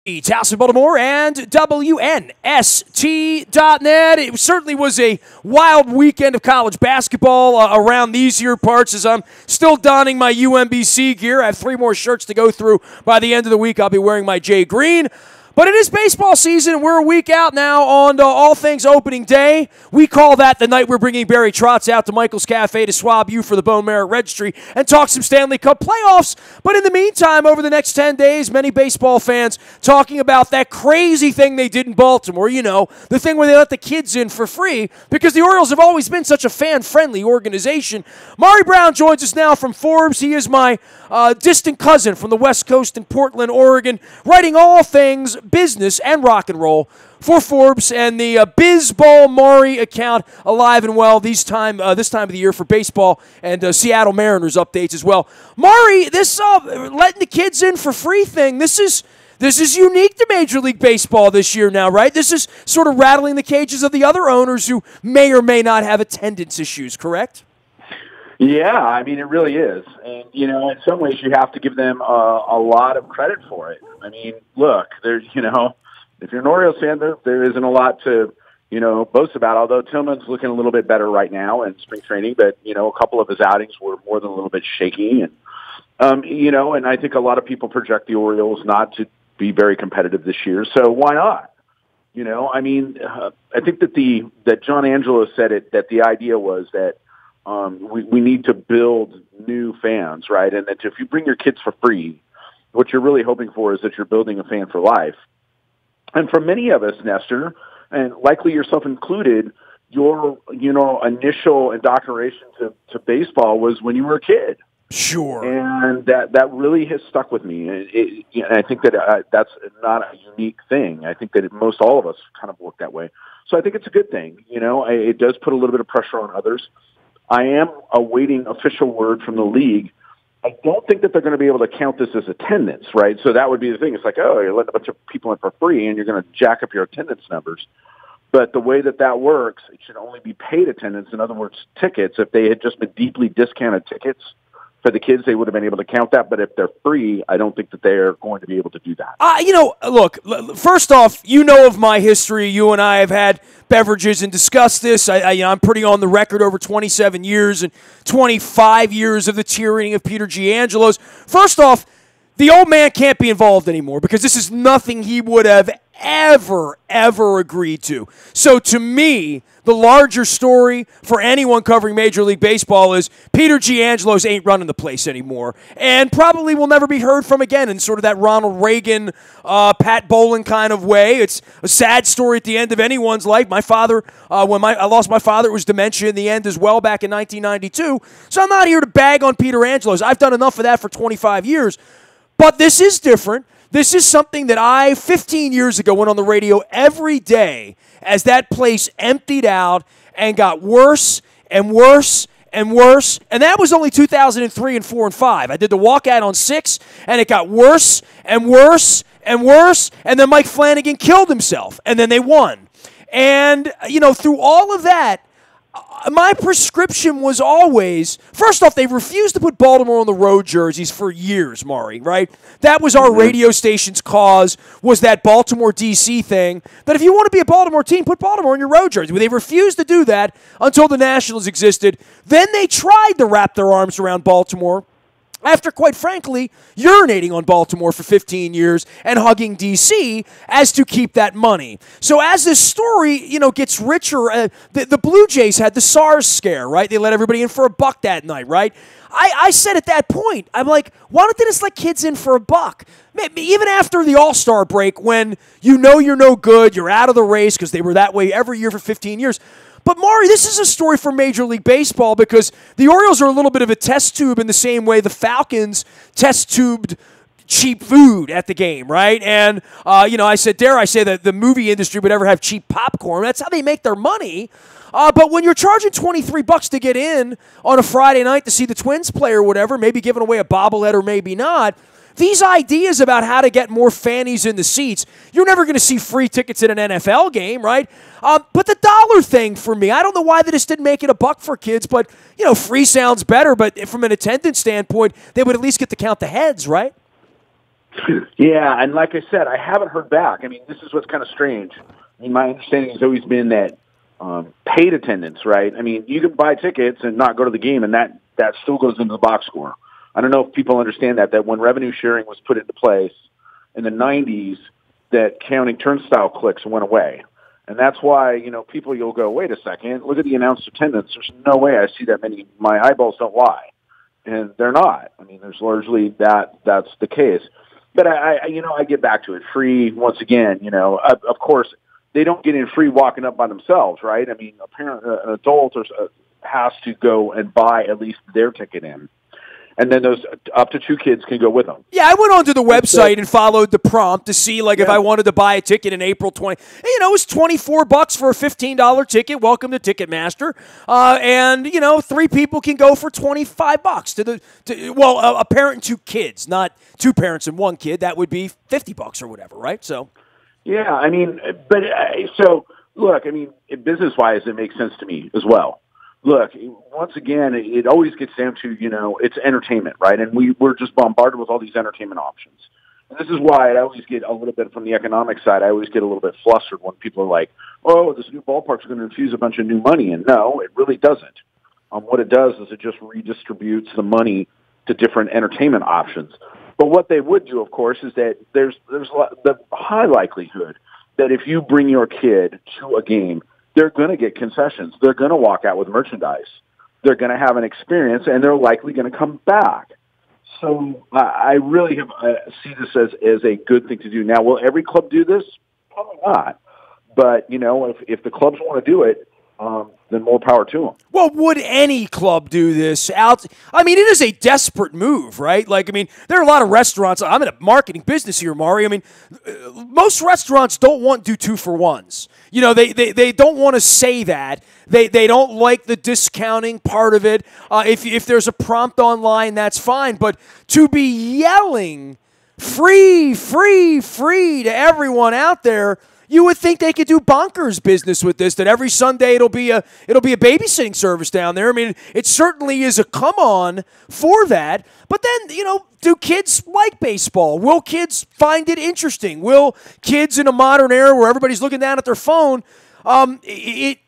House in Baltimore and WNST.net. It certainly was a wild weekend of college basketball around these here parts as I'm still donning my UMBC gear. I have 3 more shirts to go through. By the end of the week, I'll be wearing my Jay Green. But it is baseball season. We're a week out now on all things opening day. We call that the night we're bringing Barry Trotz out to Michael's Cafe to swab you for the Bone Marrow Registry and talk some Stanley Cup playoffs. But in the meantime, over the next 10 days, many baseball fans talking about that crazy thing they did in Baltimore. You know, the thing where they let the kids in for free because the Orioles have always been such a fan-friendly organization. Maury Brown joins us now from Forbes. He is my distant cousin from the West Coast in Portland, Oregon, writing all things business and rock and roll for Forbes and the Bizball Maury account alive and well this time of the year for baseball and Seattle Mariners updates as well. Maury, this letting the kids in for free thing, this is unique to Major League Baseball this year now, right? This is sort of rattling the cages of the other owners who may or may not have attendance issues, correct? Yeah, I mean, it really is. And, you know, in some ways you have to give them a lot of credit for it. I mean, look, there's, you know, if you're an Orioles fan, there isn't a lot to, you know, boast about, although Tillman's looking a little bit better right now in spring training, but, you know, a couple of his outings were more than a little bit shaky. And, you know, and I think a lot of people project the Orioles not to be very competitive this year, so why not? You know, I mean, I think that John Angelo said it, that the idea was that we need to build new fans, right? And that if you bring your kids for free, what you're really hoping for is that you're building a fan for life. And for many of us, Nestor, and likely yourself included, your, you know, initial indoctrination to baseball was when you were a kid. Sure. And that really has stuck with me. And I think that that's not a unique thing. I think that most all of us kind of work that way. So I think it's a good thing. You know, it does put a little bit of pressure on others. I am awaiting official word from the league. I don't think that they're going to be able to count this as attendance, right? So that would be the thing. It's like, oh, you're letting a bunch of people in for free, and you're going to jack up your attendance numbers. But the way that works, it should only be paid attendance. In other words, tickets. If they had just been deeply discounted tickets for the kids, they would have been able to count that. But if they're free, I don't think that they are going to be able to do that. You know, look, first off, you know of my history. You and I have had beverages and discussed this. I'm pretty on the record over 27 years and 25 years of the tyranny of Peter Giangelo's. First off, the old man can't be involved anymore because this is nothing he would have ever agreed to. So to me, the larger story for anyone covering Major League Baseball is Peter Giangelo's ain't running the place anymore and probably will never be heard from again in sort of that Ronald Reagan, Pat Bowlen kind of way. It's a sad story at the end of anyone's life. My father, when I lost my father, it was dementia in the end as well back in 1992. So I'm not here to bag on Peter Angelos. I've done enough of that for 25 years. But this is different. This is something that 15 years ago, went on the radio every day as that place emptied out and got worse and worse and worse. And that was only 2003 and 4 and 5. I did the walkout on 6, and it got worse and worse and worse. And then Mike Flanagan killed himself, and then they won. And, you know, through all of that, my prescription was always, first off, they refused to put Baltimore on the road jerseys for years, Maury, right? That was our radio station's cause, was that Baltimore D.C. thing, that if you want to be a Baltimore team, put Baltimore in your road jersey. But they refused to do that until the Nationals existed. Then they tried to wrap their arms around Baltimore after, quite frankly, urinating on Baltimore for 15 years and hugging D.C. as to keep that money. So as this story, you know, gets richer, the Blue Jays had the SARS scare, right? They let everybody in for $1 that night, right? I said at that point, I'm like, why don't they just let kids in for $1? Even after the All-Star break, when you know you're no good, you're out of the race, because they were that way every year for 15 years. But, Maury, this is a story for Major League Baseball because the Orioles are a little bit of a test tube in the same way the Falcons test tubed cheap food at the game, right? And, you know, dare I say that the movie industry would ever have cheap popcorn. That's how they make their money. But when you're charging $23 to get in on a Friday night to see the Twins play or whatever, maybe giving away a bobblehead or maybe not, these ideas about how to get more fannies in the seats, you're never going to see free tickets at an NFL game, right? But the dollar thing for me, I don't know why they just didn't make it $1 for kids, but, you know, free sounds better. But from an attendance standpoint, they would at least get to count the heads, right? Yeah, and like I said, I haven't heard back. I mean, this is what's kind of strange. I mean, my understanding has always been that paid attendance, right? I mean, you can buy tickets and not go to the game, and that still goes into the box score. I don't know if people understand that when revenue sharing was put into place in the 90s, that counting turnstile clicks went away. And that's why, people, you'll go, wait a second, look at the announced attendance. There's no way I see that many. My eyeballs don't lie. And they're not. I mean, there's largely that's the case. But I get back to it. Free, once again, of course, they don't get in free walking up by themselves, right? I mean, an adult has to go and buy at least their ticket in. And then those up to 2 kids can go with them. Yeah, I went onto the website and followed the prompt to see, if I wanted to buy a ticket in April 20. It was $24 for a $15 ticket. Welcome to Ticketmaster. And 3 people can go for $25 a parent and 2 kids, not 2 parents and 1 kid. That would be $50 or whatever, right? So. Yeah, I mean, but so look, I mean, business-wise, it makes sense to me as well. Look, once again, it always gets down to, it's entertainment, right? And we're just bombarded with all these entertainment options. And this is why I always get a little bit from the economic side. I always get a little bit flustered when people are like, oh, this new ballpark's going to infuse a bunch of new money. And no, it really doesn't. What it does is it just redistributes the money to different entertainment options. But what they would do, of course, is that there's the high likelihood that if you bring your kid to a game, they're going to get concessions. They're going to walk out with merchandise. They're going to have an experience, and they're likely going to come back. So I really see this as a good thing to do. Now, will every club do this? Probably not. But, if the clubs want to do it, then more power to them. Well, would any club do this? It is a desperate move, right? There are a lot of restaurants. I'm in a marketing business here, Maury. Most restaurants don't want do 2-for-1s. They don't want to say that. They don't like the discounting part of it. If there's a prompt online, that's fine. But to be yelling free, free, free to everyone out there, you would think they could do bonkers business with this, that every Sunday it'll be a babysitting service down there. It certainly is a come on for that. But then, do kids like baseball? Will kids find it interesting? Will kids in a modern era where everybody's looking down at their phone,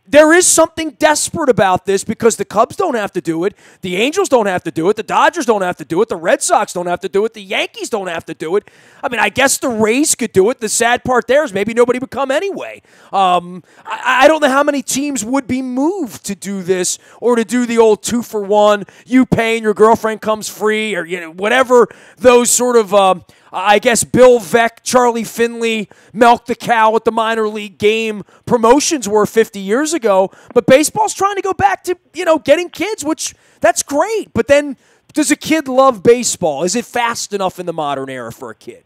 there is something desperate about this because the Cubs don't have to do it. The Angels don't have to do it. The Dodgers don't have to do it. The Red Sox don't have to do it. The Yankees don't have to do it. I guess the Rays could do it. The sad part there is maybe nobody would come anyway. I don't know how many teams would be moved to do this or to do the old 2-for-1. You pay and your girlfriend comes free, or whatever those sort of. I guess Bill Veeck, Charlie Finley, milk the cow at the minor league game promotions were 50 years ago. But baseball's trying to go back to, getting kids, which that's great. But then does a kid love baseball? Is it fast enough in the modern era for a kid?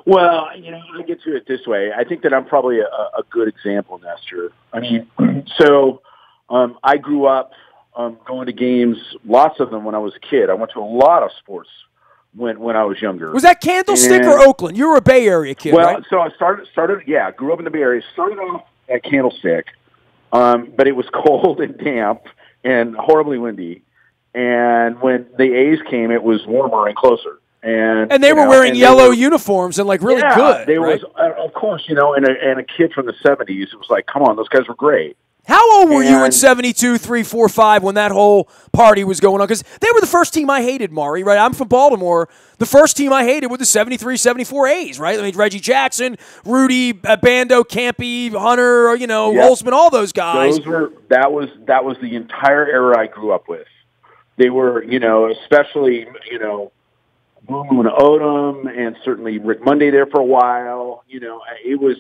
Well, I get to it this way. I think that I'm probably a good example, Nestor. I grew up going to games, lots of them when I was a kid. I went to a lot of sports when I was younger. Was that Candlestick or Oakland? You were a Bay Area kid, right? So I grew up in the Bay Area. Started off at Candlestick, but it was cold and damp and horribly windy. And when the A's came, it was warmer and closer. And they were wearing yellow uniforms and really good. They right? Of course, and a kid from the 70s, it was like, come on, those guys were great. How old were you in 72, 3, 4, 5 when that whole party was going on? Because they were the first team I hated, Maury, right? I'm from Baltimore. The first team I hated were the 73, 74 A's, right? Reggie Jackson, Rudy, Bando, Campy, Hunter, Holtzman, all those guys. That was the entire era I grew up with. They were, especially, Blue Moon Odom and certainly Rick Monday there for a while. It was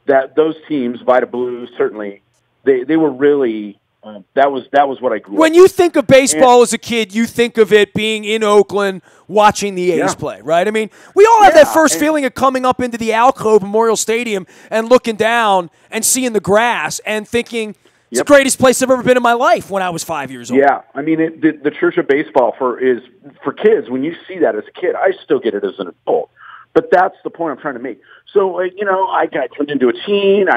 those teams, Vita Blues, certainly. They were really that was what I grew up. When you think of baseball as a kid, you think of it being in Oakland watching the A's play, right? We all have that first feeling of coming up into the alcove Memorial Stadium and looking down and seeing the grass and thinking it's the greatest place I've ever been in my life when I was 5 years old. Yeah, the Church of Baseball for kids. When you see that as a kid, I still get it as an adult. But that's the point I'm trying to make. So I got turned into a teen.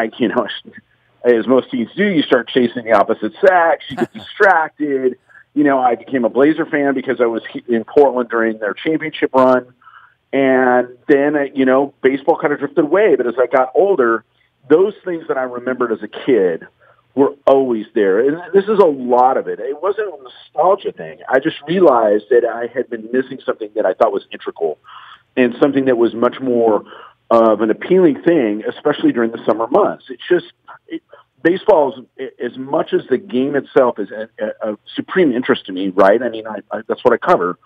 As most teens do, you start chasing the opposite sex. You get distracted. I became a Blazer fan because I was in Portland during their championship run. And then, baseball kind of drifted away. But as I got older, those things that I remembered as a kid were always there. And this is a lot of it. It wasn't a nostalgia thing. I just realized that I had been missing something that I thought was integral and something that was much more of an appealing thing, especially during the summer months. Baseball is, as much as the game itself is a supreme interest to me, right? I mean, that's what I cover.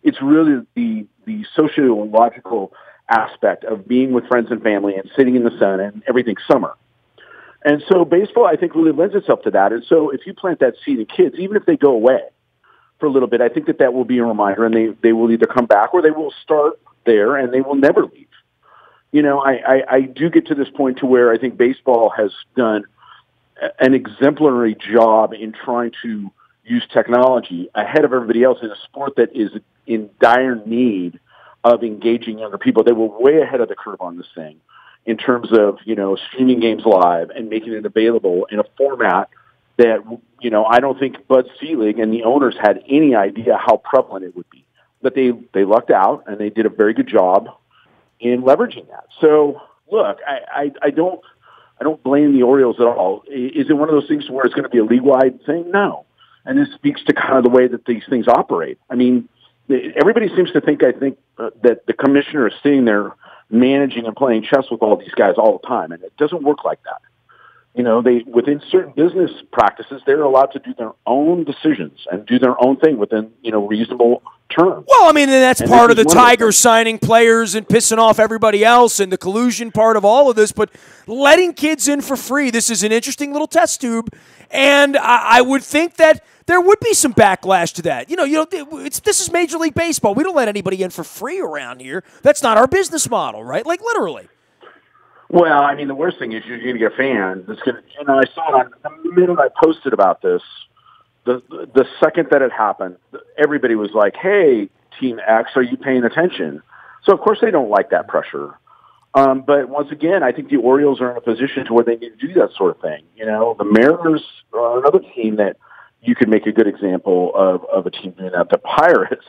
It's really the sociological aspect of being with friends and family and sitting in the sun and everything summer. And so baseball, I think, really lends itself to that. And so if you plant that seed in kids, even if they go away for a little bit, I think that will be a reminder, and they will either come back or they will start there and they will never leave. I do get to this point to where I think baseball has done an exemplary job in trying to use technology ahead of everybody else in a sport that is in dire need of engaging younger people. They were way ahead of the curve on this thing in terms of, streaming games live and making it available in a format that, I don't think Bud Selig and the owners had any idea how prevalent it would be. But they lucked out, and they did a very good job in leveraging that. So, look, I don't blame the Orioles at all. Is it one of those things where it's going to be a league-wide thing? No. And this speaks to kind of the way that these things operate. I mean, everybody seems to think, that the commissioner is sitting there managing and playing chess with all these guys all the time, and it doesn't work like that. Within certain business practices, they're allowed to do their own decisions and do their own thing within, reasonable terms. Well, I mean, that's part of the Tigers signing players and pissing off everybody else and the collusion part of all of this, but letting kids in for free, this is an interesting little test tube, and I would think that there would be some backlash to that. This is Major League Baseball. We don't let anybody in for free around here. That's not our business model, right? Like, literally. Well, I mean, the worst thing is you're going to get fans that's going to, I saw it on the minute I posted about this, the second that it happened, everybody was like, hey, Team X, are you paying attention? So, of course, they don't like that pressure. But once again, I think the Orioles are in a position to where they need to do that sort of thing. The Mariners are another team that you could make a good example of a team doing that. The Pirates,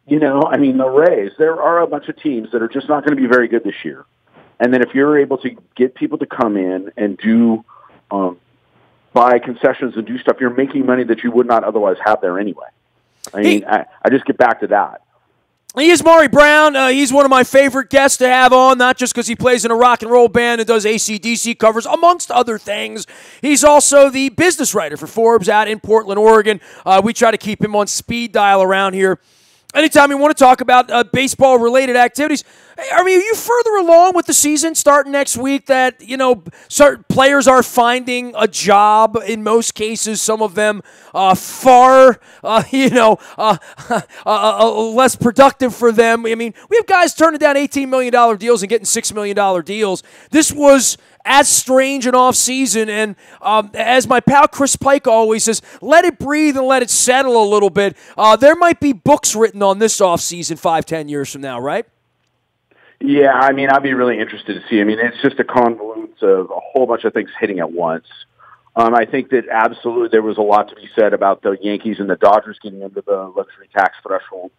the Rays, there are a bunch of teams that are just not going to be very good this year. And then if you're able to get people to come in and do buy concessions and do stuff, you're making money that you would not otherwise have there anyway. I just get back to that. He is Maury Brown. He's one of my favorite guests to have on, not just because he plays in a rock and roll band and does AC/DC covers, amongst other things. He's also the business writer for Forbes out in Portland, Oregon. We try to keep him on speed dial around here. Anytime you want to talk about baseball-related activities, are you further along with the season starting next week that, certain players are finding a job in most cases, some of them far, less productive for them? I mean, we have guys turning down $18 million deals and getting $6 million deals. This was as strange an off-season, and as my pal Chris Pike always says, let it breathe and let it settle a little bit. There might be books written on this off-season 5-10 years from now, right? Yeah, I'd be really interested to see. It's just a confluence of a whole bunch of things hitting at once. I think that absolutely there was a lot to be said about the Yankees and the Dodgers getting under the luxury tax threshold.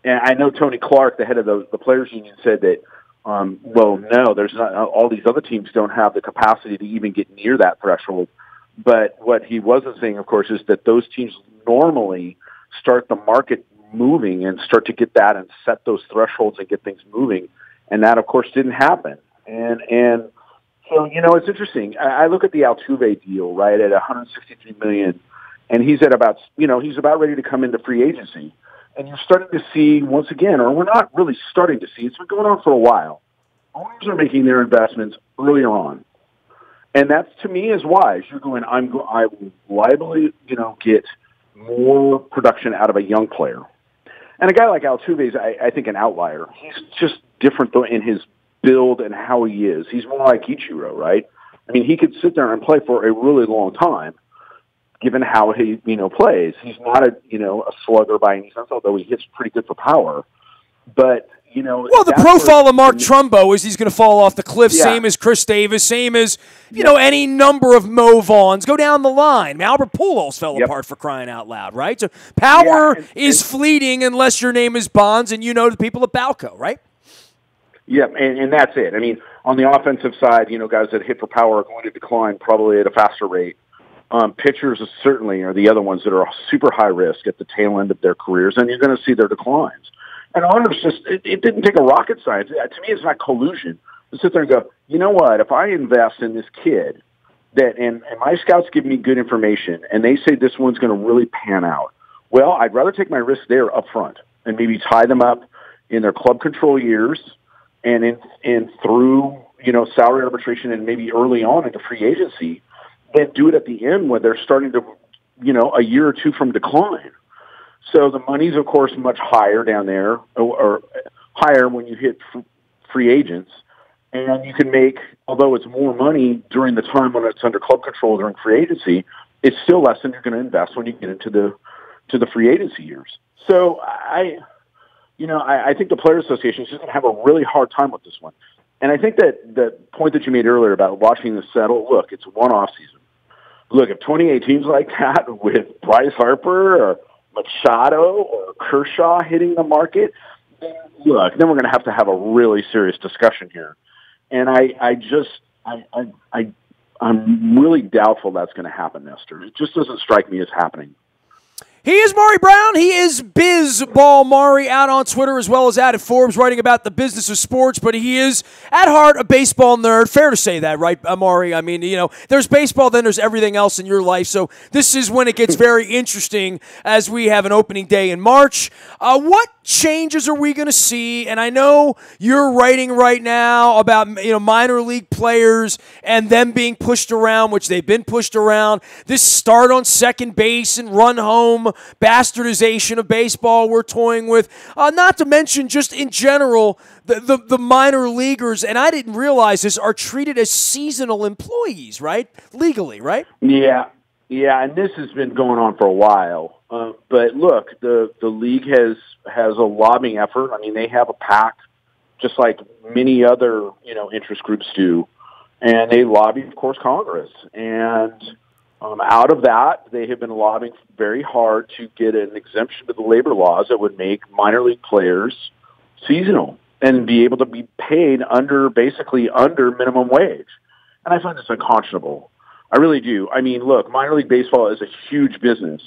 And I know Tony Clark, the head of the Players Union, said that, no, there's not. All these other teams don't have the capacity to even get near that threshold. But what he wasn't saying, of course, is that those teams normally start the market moving and start to get that and set those thresholds and get things moving. And that, of course, didn't happen. And so, it's interesting. I look at the Altuve deal, right, at $163 million, and he's at about, he's about ready to come into free agency. And you're starting to see, once again, or we're not really starting to see, it's been going on for a while, owners are making their investments earlier on. And that, to me, is wise. You're going, I will liably, get more production out of a young player. And a guy like Altuve is, I think, an outlier. He's just different, though, in his build and how he is. He's more like Ichiro, right? He could sit there and play for a really long time, given how he, plays. He's not a slugger by any sense, although he hits pretty good for power. But, well, the profile of Mark Trumbo is he's going to fall off the cliff, same as Chris Davis, same as, any number of Mo Vaughns. Go down the line. Albert Pujols fell apart, for crying out loud, right? So power is fleeting unless your name is Bonds and the people at Balco, right? Yeah, and that's it. I mean, on the offensive side, guys that hit for power are going to decline probably at a faster rate. Pitchers certainly are the other ones that are super high risk at the tail end of their careers, and you're going to see their declines. And owners it didn't take a rocket science. To me, it's not collusion to sit there and go, you know what, if I invest in this kid and my scouts give me good information and they say this one's going to really pan out, well, I'd rather take my risk there up front and maybe tie them up in their club control years and through, salary arbitration and maybe early on into free agency, than do it at the end when they're starting to, a year or two from decline. So the money's, of course, much higher down there, or higher when you hit free agents. And you can make, although it's more money during the time when it's under club control during free agency, it's still less than you're going to invest when you get into the free agency years. So I think the Players Association is just going to have a really hard time with this one. And I think that the point that you made earlier about watching this settle, look, it's one off season. Look, if 28 teams like that with Bryce Harper or Machado or Kershaw hitting the market, then we're going to have a really serious discussion here. And I'm really doubtful that's going to happen, Nestor. It just doesn't strike me as happening. He is Maury Brown. He is Bizball Maury out on Twitter as well as out at Forbes writing about the business of sports, but he is at heart a baseball nerd. Fair to say that, right, Maury? I mean, there's baseball, then there's everything else in your life, so this is when it gets very interesting as we have an opening day in March. What changes are we going to see? And I know you're writing right now about minor league players and them being pushed around, which they've been pushed around. This start on second base and run home bastardization of baseball we're toying with, not to mention just in general the minor leaguers, and I didn't realize this, are treated as seasonal employees, right? Legally, right? Yeah, and this has been going on for a while. But look, the league has a lobbying effort. I mean, they have a PAC, just like many other interest groups do, and they lobby, of course, Congress. And out of that, they have been lobbying very hard to get an exemption to the labor laws that would make minor league players seasonal and be able to be paid basically under minimum wage. And I find this unconscionable. I really do. I mean, look, minor league baseball is a huge business.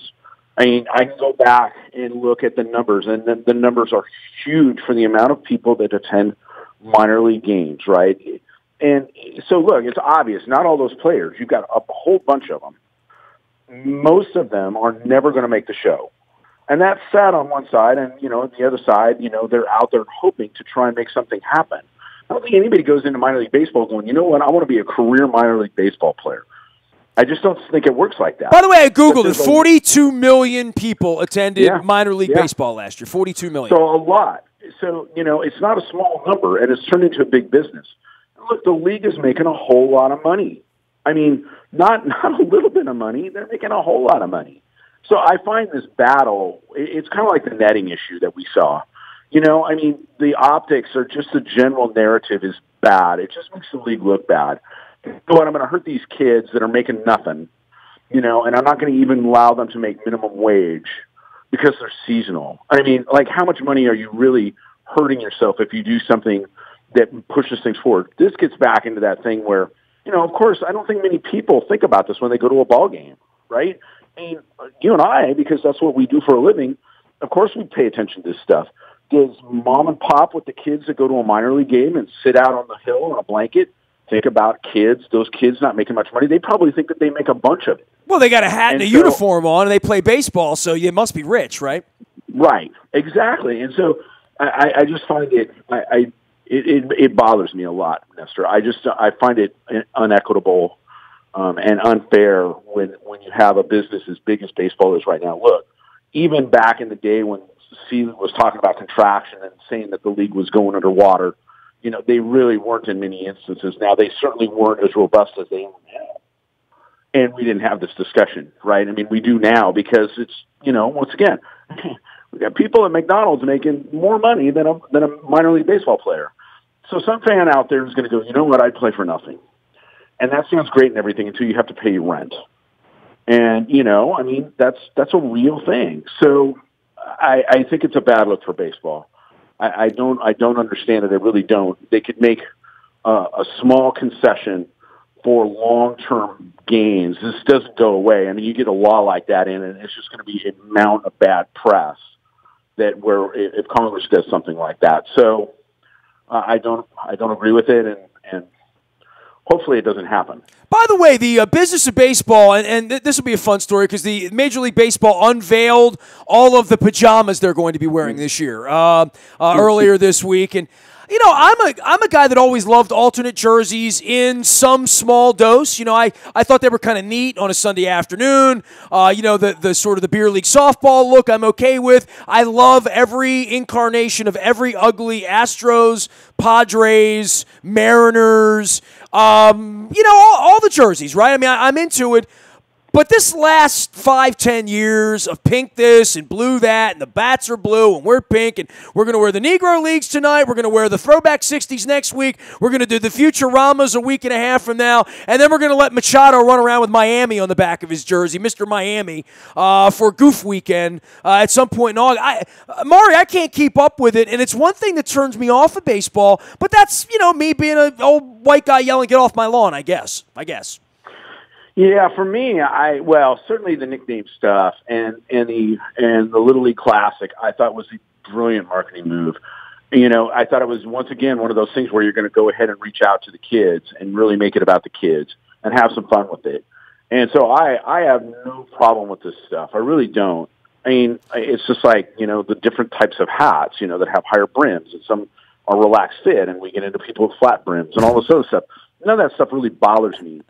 I mean, I can go back and look at the numbers, and the numbers are huge for the amount of people that attend minor league games, right? And so, look, it's obvious. Not all those players. You've got a whole bunch of them. Most of them are never going to make the show. And that's sad on one side, and, on the other side, they're out there hoping to try and make something happen. I don't think anybody goes into minor league baseball going, you know what, I want to be a career minor league baseball player. I just don't think it works like that. By the way, I Googled it. 42 million people attended minor league baseball last year. 42 million. So a lot. So, it's not a small number, and it's turned into a big business. Look, the league is making a whole lot of money. I mean, not a little bit of money. They're making a whole lot of money. So I find this battle, it's kind of like the netting issue that we saw. I mean, the optics are just the general narrative is bad. It just makes the league look bad. You know what, I'm going to hurt these kids that are making nothing, and I'm not going to even allow them to make minimum wage because they're seasonal. I mean, like, how much money are you really hurting yourself if you do something that pushes things forward? This gets back into that thing where, of course, I don't think many people think about this when they go to a ball game, right? I mean, you and I, because that's what we do for a living, of course we pay attention to this stuff. Does mom and pop with the kids that go to a minor league game and sit out on the hill on a blanket think about those kids not making much money? They probably think that they make a bunch of it. Well, they got a hat and a uniform on, and they play baseball, so you must be rich, right? Right, exactly. And so I just find it bothers me a lot, Nestor. I find it unequitable and unfair when you have a business as big as baseball is right now. Look, even back in the day when Seeley was talking about contraction and saying that the league was going underwater, they really weren't in many instances. Now, they certainly weren't as robust as they are now. And we didn't have this discussion, right? I mean, we do now because it's, once again, we got people at McDonald's making more money than a minor league baseball player. So some fan out there is going to go, you know what, I'd play for nothing. And that sounds great and everything until you have to pay your rent. And, I mean, that's a real thing. So I think it's a bad look for baseball. I don't understand it. I really don't. They could make a small concession for long-term gains. This doesn't go away. I mean, you get a law like that in, and it's just going to be a mount of bad press that where if Congress does something like that. So I don't agree with it, and hopefully it doesn't happen. By the way, the business of baseball, and this will be a fun story because the Major League Baseball unveiled all of the pajamas they're going to be wearing this year earlier this week. And, you know, I'm a guy that always loved alternate jerseys in some small dose. You know, I thought they were kind of neat on a Sunday afternoon. You know, the sort of the beer league softball look I'm okay with. I love every incarnation of every ugly Astros, Padres, Mariners, you know, all the jerseys, right? I mean, I'm into it. But this last 5-10 years of pink this and blue that, and the bats are blue and we're pink, and we're going to wear the Negro Leagues tonight, we're going to wear the Throwback 60s next week, we're going to do the Futuramas a week and a half from now, and then we're going to let Machado run around with Miami on the back of his jersey, Mr. Miami, for Goof Weekend at some point in August. Maury, I can't keep up with it, and it's one thing that turns me off of baseball, but that's, you know, me being an old white guy yelling, "Get off my lawn," I guess. Yeah, for me, certainly the nickname stuff and the Little League Classic, I thought was a brilliant marketing move. You know, I thought it was once again one of those things where you're going to go ahead and reach out to the kids and really make it about the kids and have some fun with it. And so I have no problem with this stuff. I really don't. I mean, it's just like, you know, the different types of hats, you know, that have higher brims, and some are relaxed fit, and we get into people with flat brims and all this other stuff. None of that stuff really bothers me.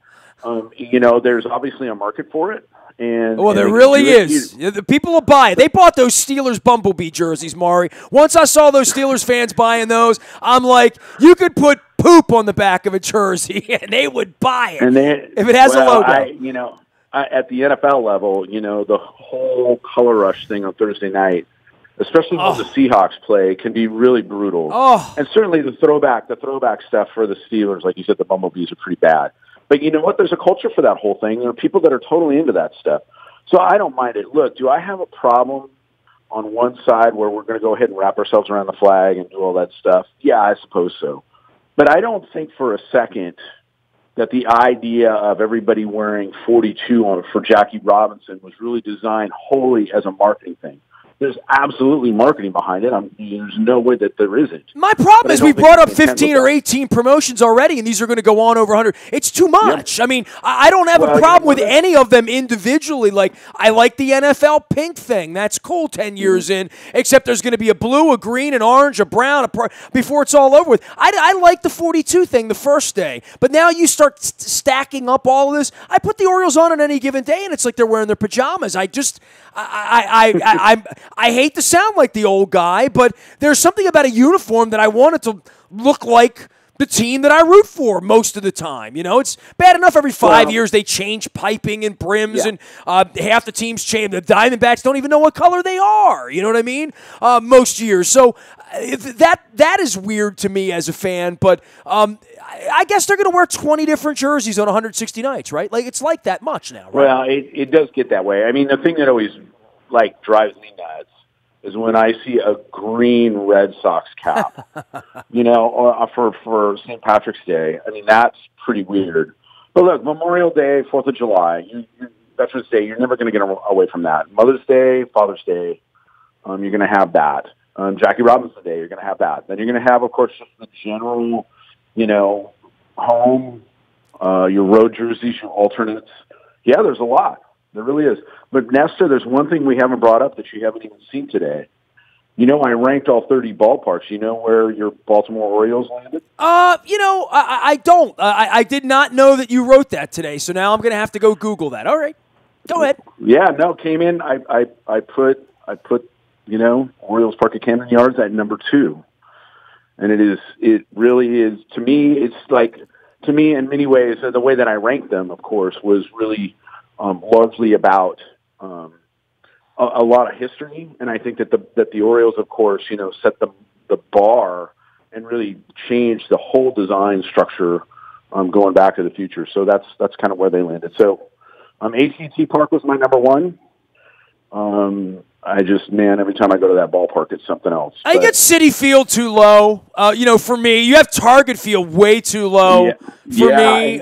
You know, there's obviously a market for it. There really is. The people will buy it. They bought those Steelers Bumblebee jerseys, Maury. Once I saw those Steelers fans buying those, I'm like, you could put poop on the back of a jersey, and they would buy it if it has a logo. At the NFL level, you know, the whole color rush thing on Thursday night, especially when the Seahawks play, can be really brutal. And certainly the throwback stuff for the Steelers, like you said, the Bumblebees are pretty bad. But you know what? There's a culture for that whole thing. There are people that are totally into that stuff. So I don't mind it. Look, do I have a problem on one side where we're going to go ahead and wrap ourselves around the flag and do all that stuff? Yeah, I suppose so. But I don't think for a second that the idea of everybody wearing 42 for Jackie Robinson was really designed wholly as a marketing thing. There's absolutely marketing behind it. There's no way that there isn't. My problem is we brought up 15 or 18 promotions already, and these are going to go on over 100. It's too much. Yep. I mean, I don't have a problem with any of them individually. Like, I like the NFL pink thing. That's cool 10 years in, except there's going to be a blue, a green, an orange, a brown before it's all over with. I like the 42 thing the first day, but now you start stacking up all of this. I put the Orioles on any given day, and it's like they're wearing their pajamas. I hate to sound like the old guy, but there's something about a uniform that I want it to look like the team that I root for most of the time. You know, it's bad enough every 5 years they change piping and brims, and half the teams change. The Diamondbacks don't even know what color they are. You know what I mean? Most years. So that is weird to me as a fan, but I guess they're going to wear 20 different jerseys on 160 nights, right? Like, it's like that much now, right? Well, it does get that way. I mean, the thing that always drives me nuts is when I see a green Red Sox cap, you know, or for St. Patrick's Day. I mean, that's pretty weird. But look, Memorial Day, 4th of July, Veterans Day, you're never going to get away from that. Mother's Day, Father's Day, you're going to have that. Jackie Robinson Day, you're going to have that. Then you're going to have, of course, just the general, you know, home, your road jerseys, your alternates. Yeah, there's a lot. There really is. But, Nestor, there's one thing we haven't brought up that you haven't even seen today. You know, I ranked all 30 ballparks. You know where your Baltimore Orioles landed? You know, I don't. I did not know that you wrote that today, so now I'm going to have to go Google that. All right. Go ahead. Yeah, no, came in. I put, you know, Orioles Park at Camden Yards at number 2. And it really is, to me, in many ways, the way that I ranked them, of course, was really largely about a lot of history, and I think that the Orioles, of course, you know, set the bar and really changed the whole design structure going back to the future. So that's kind of where they landed. So AT&T Park was my number 1, Every time I go to that ballpark, it's something else. I get Citi Field too low. For me, you have Target Field way too low for me.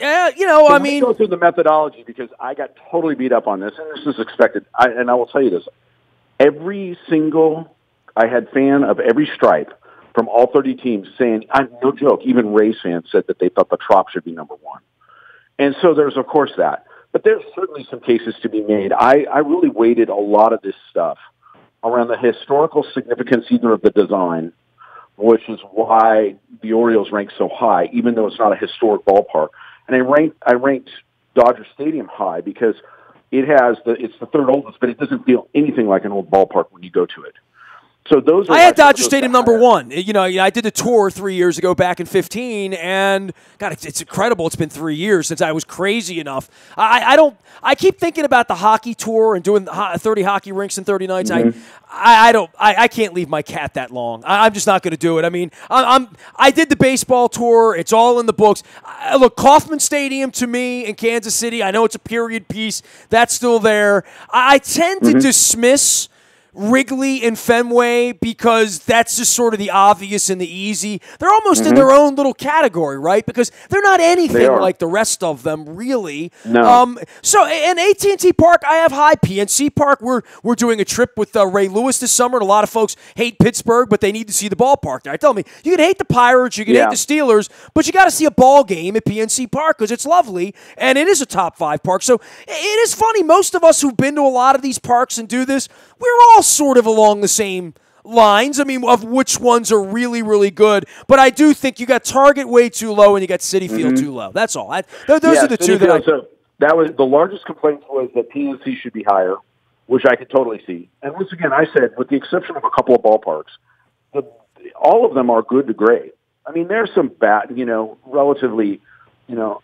Let me go through the methodology because I got totally beat up on this, and this is expected. And I will tell you this: I had fan of every stripe from all 30 teams saying, no joke, even Rays fans said that they thought the Trop should be number one. And so there's, of course, that. But there's certainly some cases to be made. I really weighted a lot of this stuff around the historical significance either of the design, which is why the Orioles rank so high, even though it's not a historic ballpark. And I ranked Dodger Stadium high because it's the third oldest, but it doesn't feel anything like an old ballpark when you go to it. So those are I had Dodger Stadium number one. I did the tour 3 years ago back in 2015, and God, it's incredible. It's been 3 years since I was crazy enough. I keep thinking about the hockey tour and doing 30 hockey rinks in 30 nights. Mm-hmm. I can't leave my cat that long. I'm just not going to do it. I mean, I did the baseball tour. It's all in the books. Look, Kauffman Stadium to me in Kansas City, I know it's a period piece. That's still there. I tend to dismiss Wrigley and Fenway because that's just sort of the obvious and the easy. They're almost in their own little category, right? Because they're not anything like the rest of them, really. No. So in AT&T Park, I have high. PNC Park, we're doing a trip with Ray Lewis this summer, and a lot of folks hate Pittsburgh, but they need to see the ballpark there. I tell me, you can hate the Pirates, you can hate the Steelers, but you got to see a ball game at PNC Park because it's lovely, and it is a top 5 park. So it is funny. Most of us who've been to a lot of these parks and do this, we're all sort of along the same lines. I mean, of which ones are really, really good. But I do think you got Target way too low and you got Citi Field too low. That's all. Those are the two that that was the largest complaint was that PNC should be higher, which I could totally see. And once again, I said, with the exception of a couple of ballparks, all of them are good to great. I mean, there's some bad, relatively,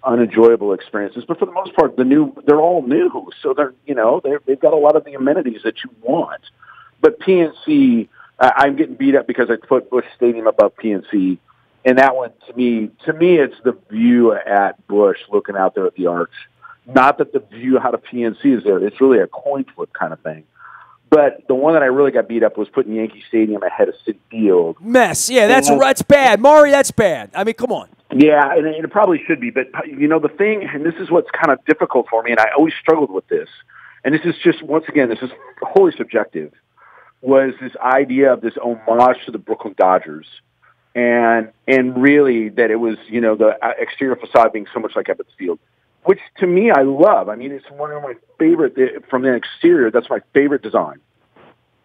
unenjoyable experiences, but for the most part, they're all new. So they've got a lot of the amenities that you want. But PNC, I'm getting beat up because I put Busch Stadium above PNC, and that one to me, it's the view at Busch looking out there at the arch. Not that the view out of PNC is there; it's really a coin flip kind of thing. But the one that I really got beat up was putting Yankee Stadium ahead of Citi Field. Mess, yeah, that's bad, Maury. That's bad. I mean, come on. Yeah, and it probably should be. But the thing, and this is what's kind of difficult for me, and I always struggled with this. And this is just once again, this is wholly subjective. Was this idea of this homage to the Brooklyn Dodgers, and really that it was the exterior facade being so much like Ebbets Field, which to me I love. I mean, it's one of my favorite from the exterior. That's my favorite design.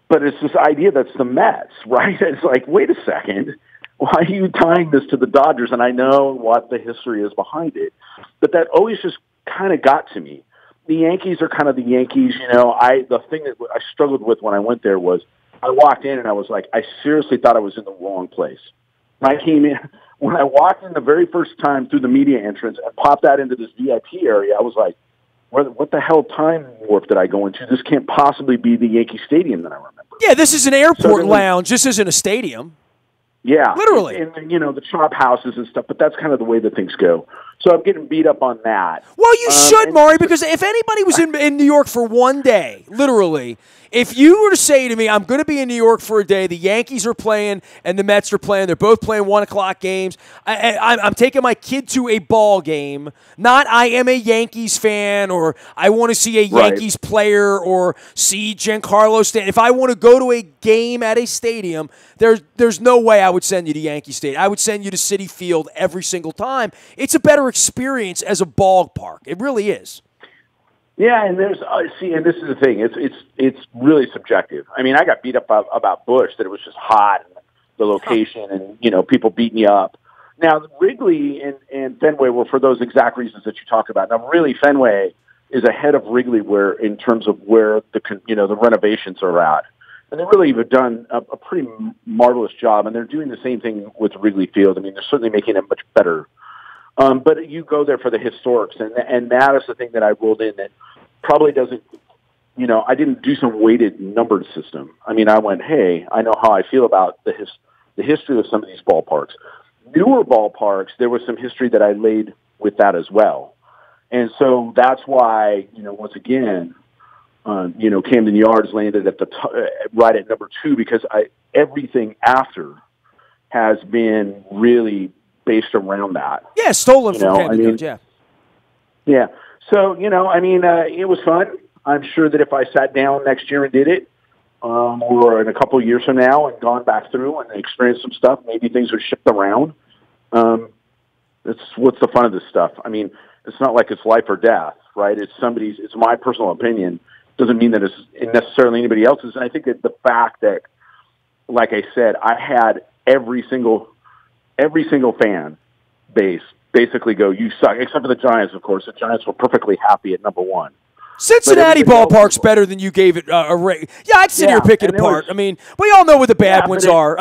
But it's this idea that's the Mets, right? It's like, wait a second, why are you tying this to the Dodgers? And I know what the history is behind it, but that always just kind of got to me. The Yankees are kind of the Yankees, the thing that I struggled with when I went there was I walked in and I was like, I seriously thought I was in the wrong place. When I walked in the very first time through the media entrance and popped out into this VIP area, I was like, what the hell time warp did I go into? This can't possibly be the Yankee Stadium that I remember. Yeah, this is an airport lounge. This isn't a stadium. Yeah. Literally. And the chop houses and stuff, but that's kind of the way that things go. So I'm getting beat up on that. Well, you should, Maury, because if anybody was in New York for one day, literally, if you were to say to me, I'm going to be in New York for a day, the Yankees are playing and the Mets are playing, they're both playing 1 o'clock games, I'm taking my kid to a ball game, not I am a Yankees fan or I want to see a Yankees player or see Giancarlo Stanton. If I want to go to a game at a stadium, there's no way I would send you to Yankee Stadium. I would send you to Citi Field every single time. It's a better experience as a ballpark. It really is. Yeah, and there's and this is the thing. It's really subjective. I mean, I got beat up about Busch that it was just hot and the location and people beating you up. Now Wrigley and Fenway were for those exact reasons that you talk about. Now really Fenway is ahead of Wrigley in terms of where the renovations are at, and they really have done a pretty marvelous job. And they're doing the same thing with Wrigley Field. I mean, they're certainly making it much better. But you go there for the historics, and that is the thing that I rolled in that probably doesn't, I didn't do some weighted numbered system. I mean, I went, hey, I know how I feel about the history of some of these ballparks. Newer ballparks, there was some history that I laid with that as well. And so that's why, once again, Camden Yards landed at right at number 2 because everything after has been really based around that. Yeah, stolen from Camden Yards, yeah. Yeah. So, it was fun. I'm sure that if I sat down next year and did it, or in a couple of years from now and gone back through and experienced some stuff, maybe things would shift around. What's the fun of this stuff? I mean, it's not like it's life or death, right? It's my personal opinion. Doesn't mean that it's necessarily anybody else's. And I think that the fact that, like I said, I had every single fan base basically go, "You suck," except for the Giants, of course. The Giants were perfectly happy at number 1. Cincinnati ballpark's better than you gave it a rate. Yeah, I'd sit here and pick it apart. We all know what the bad ones are.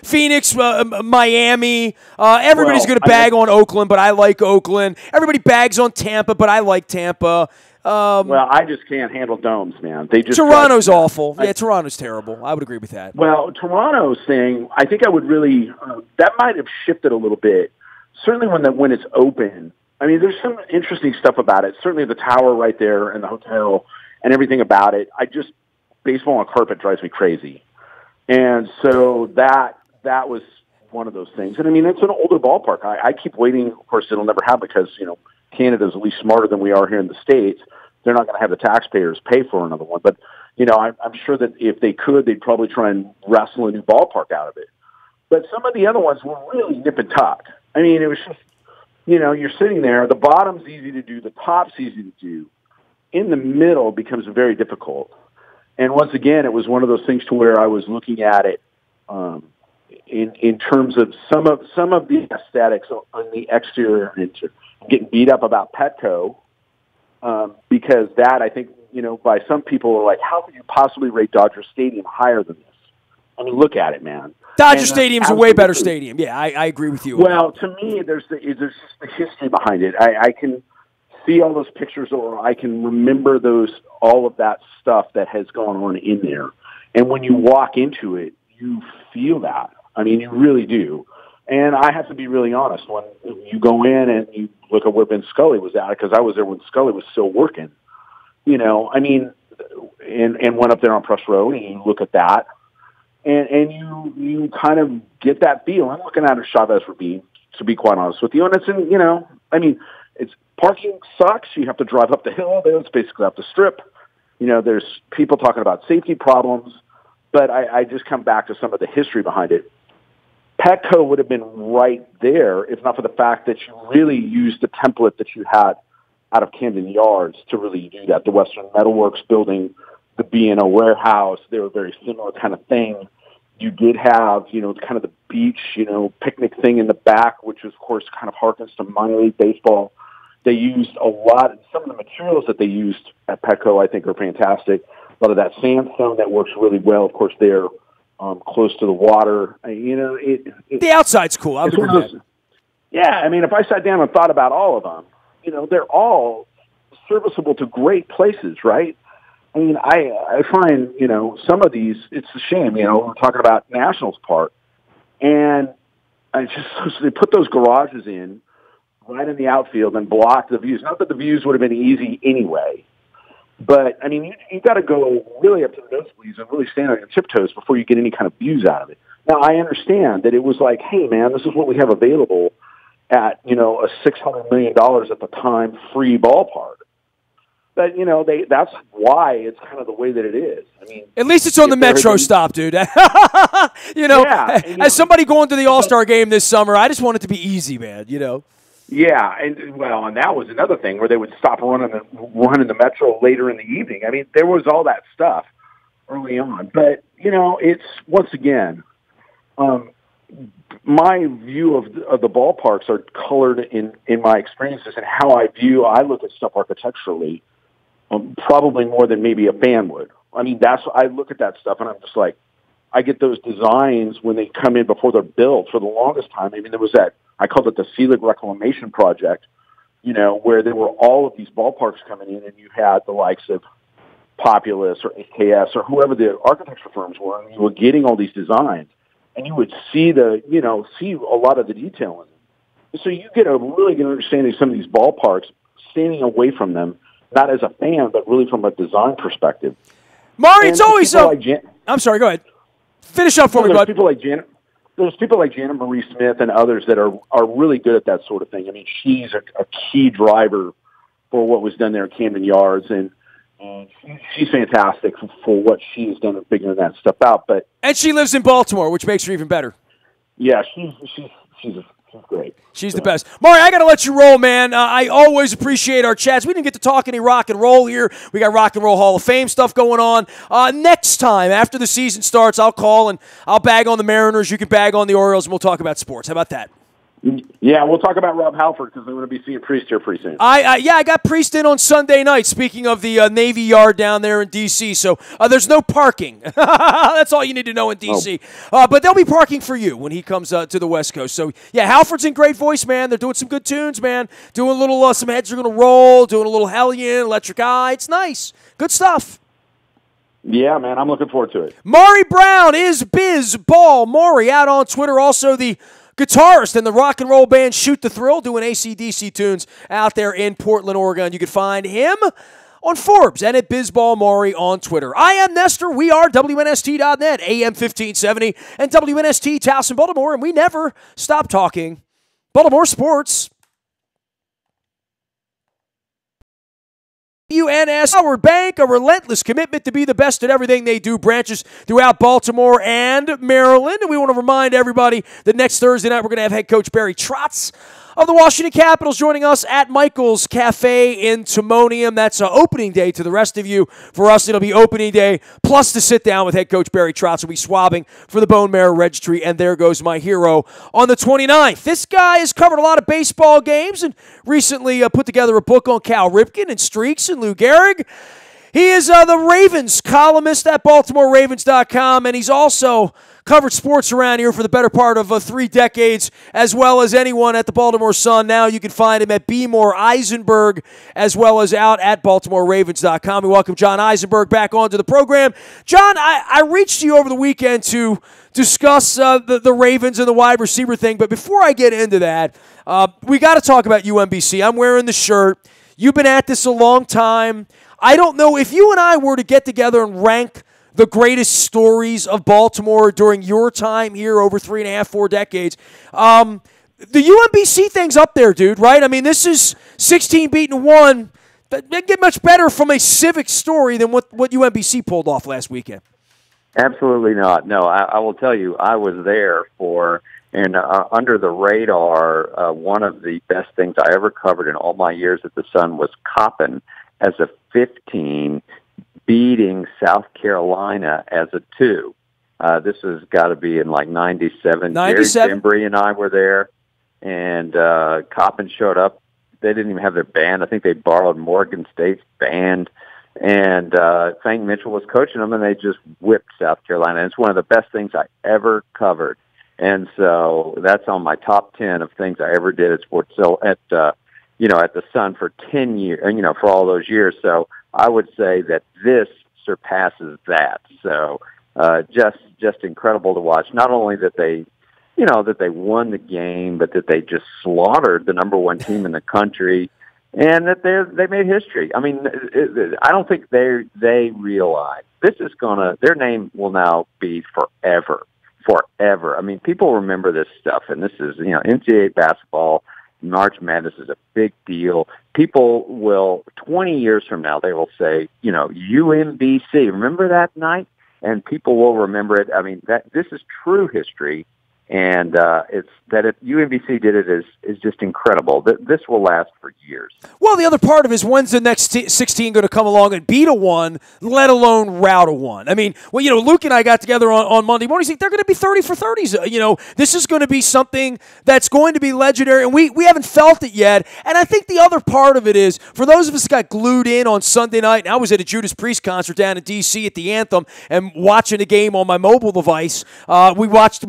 Phoenix, Miami. Everybody's going to bag on Oakland, but I like Oakland. Everybody bags on Tampa, but I like Tampa. I just can't handle domes, man. Toronto's awful. Toronto's terrible. I would agree with that. Well, Toronto's thing, I think I would really that might have shifted a little bit. Certainly when it's open. There's some interesting stuff about it. Certainly the tower right there and the hotel and everything about it. Baseball on carpet drives me crazy. And so that was one of those things. And it's an older ballpark. I keep waiting. Of course, it'll never happen because, Canada's at least smarter than we are here in the States. They're not going to have the taxpayers pay for another one. But, I'm sure that if they could, they'd probably try and wrestle a new ballpark out of it. But some of the other ones were really nip and tuck. It was just, you're sitting there. The bottom's easy to do. The top's easy to do. In the middle becomes very difficult. And once again, it was one of those things to where I was looking at it in terms of some of the aesthetics on the exterior and getting beat up about Petco because that, I think, by some people are like, how could you possibly rate Dodger Stadium higher than this? Look at it, man. Dodger Stadium's a way better stadium. Yeah, I agree with you. Well, to me, there's just the history behind it. I can see all those pictures, or I can remember all of that stuff that has gone on in there. And when you walk into it, you feel that. You really do. And I have to be really honest. When you go in and you look at where Ben Scully was at, because I was there when Scully was still working, and went up there on Press Road, and you look at that. And you kind of get that feel. I'm looking at a Chavez Ravine, to be quite honest with you. And it's it's parking sucks. You have to drive up the hill there. It's basically up the strip. There's people talking about safety problems. But I just come back to some of the history behind it. Petco would have been right there if not for the fact that you really used the template that you had out of Camden Yards to really do that. The Western Metalworks building, the B&O warehouse, they were very similar kind of thing. You did have, kind of the beach, picnic thing in the back, which of course kind of harkens to minor league baseball. They used a lot, some of the materials that they used at Petco I think are fantastic. A lot of that sandstone that works really well, of course, they're close to the water. The outside's cool. I would agree with that. Yeah, if I sat down and thought about all of them, they're all serviceable to great places, right? I find, some of these, it's a shame, we're talking about Nationals Park, and they put those garages in right in the outfield and block the views. Not that the views would have been easy anyway, but, you got to go really up to the nosebleeds and really stand on your tiptoes before you get any kind of views out of it. Now, I understand that it was like, hey, man, this is what we have available at, a $600 million at the time free ballpark. But, that's why it's kind of the way that it is. At least it's on the Metro stop, dude. As somebody going to the All-Star game this summer, I just want it to be easy, man, Yeah, and that was another thing where they would stop running the Metro later in the evening. There was all that stuff early on. But, it's, once again, my view of the ballparks are colored in my experiences and how I look at stuff architecturally. Probably more than maybe a fan would. I look at that stuff and I'm just like, I get those designs when they come in before they're built. For the longest time, there was that, I called it the Selig Reclamation Project, where there were all of these ballparks coming in and you had the likes of Populous or AKS or whoever the architecture firms were, and you were getting all these designs and you would see see a lot of the detail in them. So you get a really good understanding of some of these ballparks standing away from them not as a fan, but really from a design perspective. Maury, it's always so. I'm sorry. Go ahead. Finish up for me, bud. There's people like Janet Marie Smith and others that are really good at that sort of thing. I mean, she's a key driver for what was done there at Camden Yards, and she's fantastic for what she's done at figuring that stuff out. And she lives in Baltimore, which makes her even better. Yeah, she's great. She's the best. Maury, I got to let you roll, man. I always appreciate our chats. We didn't get to talk any rock and roll here. We got Rock and Roll Hall of Fame stuff going on. Next time, after the season starts, I'll call and I'll bag on the Mariners. You can bag on the Orioles, and we'll talk about sports. How about that? Yeah, we'll talk about Rob Halford because I'm going to be seeing Priest here pretty soon. I got Priest in on Sunday night, speaking of the Navy Yard down there in D.C., so there's no parking. That's all you need to know in D.C. But there'll be parking for you when he comes to the West Coast. So, yeah, Halford's in great voice, man. They're doing some good tunes, man. Doing a little, some heads are going to roll, doing a little Hellion, Electric Eye. It's nice. Good stuff. Yeah, man, I'm looking forward to it. Maury Brown is Biz Ball. Maury out on Twitter, also the guitarist in the rock and roll band Shoot the Thrill, doing AC/DC tunes out there in Portland, Oregon. You can find him on Forbes and at Bizball Maury on Twitter. I am Nestor. We are WNST.net, AM 1570, and WNST Towson, Baltimore, and we never stop talking Baltimore sports. WNST, Howard Bank, a relentless commitment to be the best at everything they do, branches throughout Baltimore and Maryland. And we want to remind everybody that next Thursday night we're going to have head coach Barry Trotz of the Washington Capitals joining us at Michael's Cafe in Timonium. That's opening day to the rest of you. For us, it'll be opening day, plus to sit down with head coach Barry Trotz. We'll be swabbing for the Bone Marrow Registry, and there goes my hero on the 29th. This guy has covered a lot of baseball games and recently put together a book on Cal Ripken and Streaks and Lou Gehrig. He is the Ravens columnist at BaltimoreRavens.com, and he's also covered sports around here for the better part of 3 decades, as well as anyone at the Baltimore Sun. Now you can find him at B. Moore Eisenberg, as well as out at BaltimoreRavens.com. We welcome John Eisenberg back onto the program. John, I reached you over the weekend to discuss the Ravens and the wide receiver thing, but before I get into that, we got to talk about UMBC. I'm wearing the shirt. You've been at this a long time. I don't know if you and I were to get together and rank the greatest stories of Baltimore during your time here over 3.5, 4 decades. The UMBC thing's up there, dude, right? I mean, this is 16 beating 1. That didn't get much better from a civic story than what UMBC pulled off last weekend. Absolutely not. No, I will tell you, I was there for, and under the radar, one of the best things I ever covered in all my years at the Sun was Coppin as a 15 beating South Carolina as a 2. This has got to be in like 97. 97. Jerry Embry and I were there, and Coppin showed up. They didn't even have their band. I think they borrowed Morgan State's band, and Frank Mitchell was coaching them, and they just whipped South Carolina. And it's one of the best things I ever covered. And so that's on my top 10 of things I ever did at sports. So at the Sun for 10 years, for all those years. So I would say that this surpasses that. So just incredible to watch. Not only that they won the game, but that they just slaughtered the number 1 team in the country, and that they made history. I mean, I don't think they realize this is their name will now be forever. I mean, people remember this stuff, and this is NCAA basketball. March Madness is a big deal. People will, 20 years from now, they will say, UMBC, remember that night? And people will remember it. I mean, this is true history, and it's that if UMBC did it is just incredible. This will last for years. Well, the other part of it is when's the next 16 going to come along and beat a 1, let alone rout a 1? I mean, Luke and I got together on Monday morning. He's like, they're going to be 30 for 30s. This is going to be something that's going to be legendary, and we haven't felt it yet. And I think the other part of it is, for those of us that got glued in on Sunday night, and I was at a Judas Priest concert down in D.C. at the Anthem and watching the game on my mobile device. We watched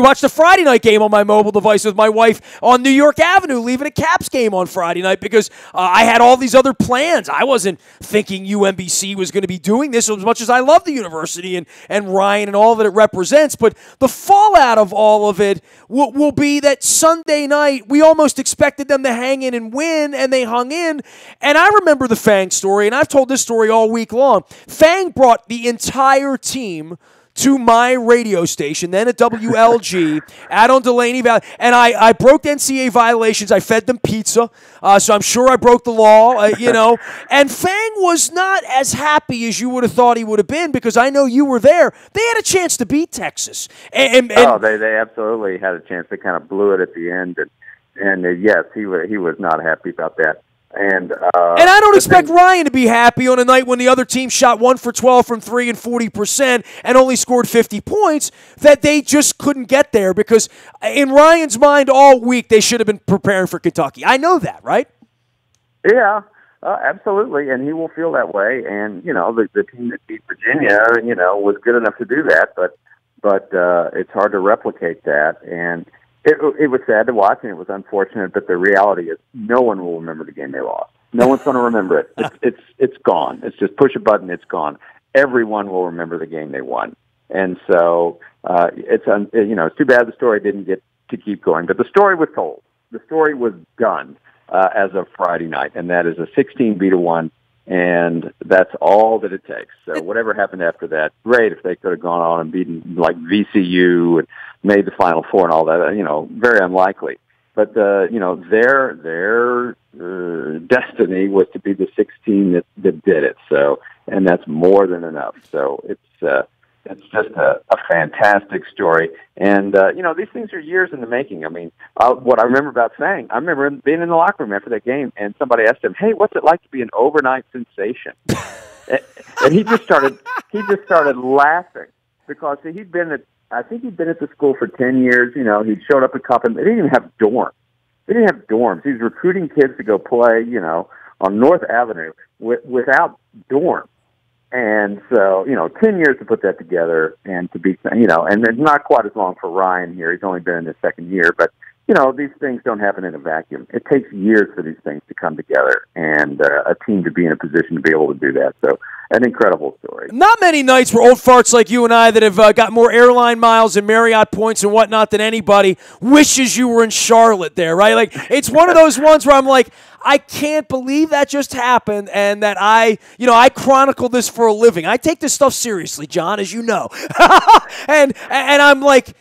watched a Friday night game on my mobile device with my wife on New York Avenue, leaving a Caps game on Friday night because I had all these other plans. I wasn't thinking UMBC was going to be doing this as much as I love the university and Ryan and all that it represents. But the fallout of all of it will be that Sunday night, we almost expected them to hang in and win, and they hung in. And I remember the Fang story, and I've told this story all week long. Fang brought the entire team to my radio station, then at WLG, out on Delaney Valley. And I broke NCAA violations. I fed them pizza, so I'm sure I broke the law, And Fang was not as happy as you would have thought he would have been because I know you were there. They had a chance to beat Texas. They absolutely had a chance. They kind of blew it at the end. And yes, he was not happy about that. And I don't expect Ryan to be happy on a night when the other team shot 1 for 12 from 3 and 40% and only scored 50 points, that they just couldn't get there because in Ryan's mind all week they should have been preparing for Kentucky. I know that, right? Yeah, absolutely, and he will feel that way. And, the team that beat Virginia, was good enough to do that, but it's hard to replicate that. And it was sad to watch, and it was unfortunate, but the reality is no one will remember the game they lost. No one's going to remember it. It's gone. It's just push a button, it's gone. Everyone will remember the game they won. And so it's too bad the story didn't get to keep going, but the story was told. The story was done as of Friday night, and that is a 16-1, and that's all that it takes. So whatever happened after that, great if they could have gone on and beaten like VCU and made the Final Four and all that, very unlikely. But, their destiny was to be the 16 that did it. So, and that's more than enough. So it's just a fantastic story. And, these things are years in the making. I mean, what I remember about Fang, I remember being in the locker room after that game and somebody asked him, hey, what's it like to be an overnight sensation? and he just started laughing because he'd been at the school for 10 years. He'd showed up at Coppin. They didn't even have dorms. He was recruiting kids to go play, on North Avenue without dorms. And so, 10 years to put that together and to be, and it's not quite as long for Ryan here. He's only been in his second year, but, these things don't happen in a vacuum. It takes years for these things to come together and a team to be in a position to be able to do that. So an incredible story. Not many nights where old farts like you and I that have got more airline miles and Marriott points and whatnot than anybody wishes you were in Charlotte there, right? Like, it's one of those ones where I'm like, I can't believe that just happened and that I chronicle this for a living. I take this stuff seriously, John, as you know. and I'm like,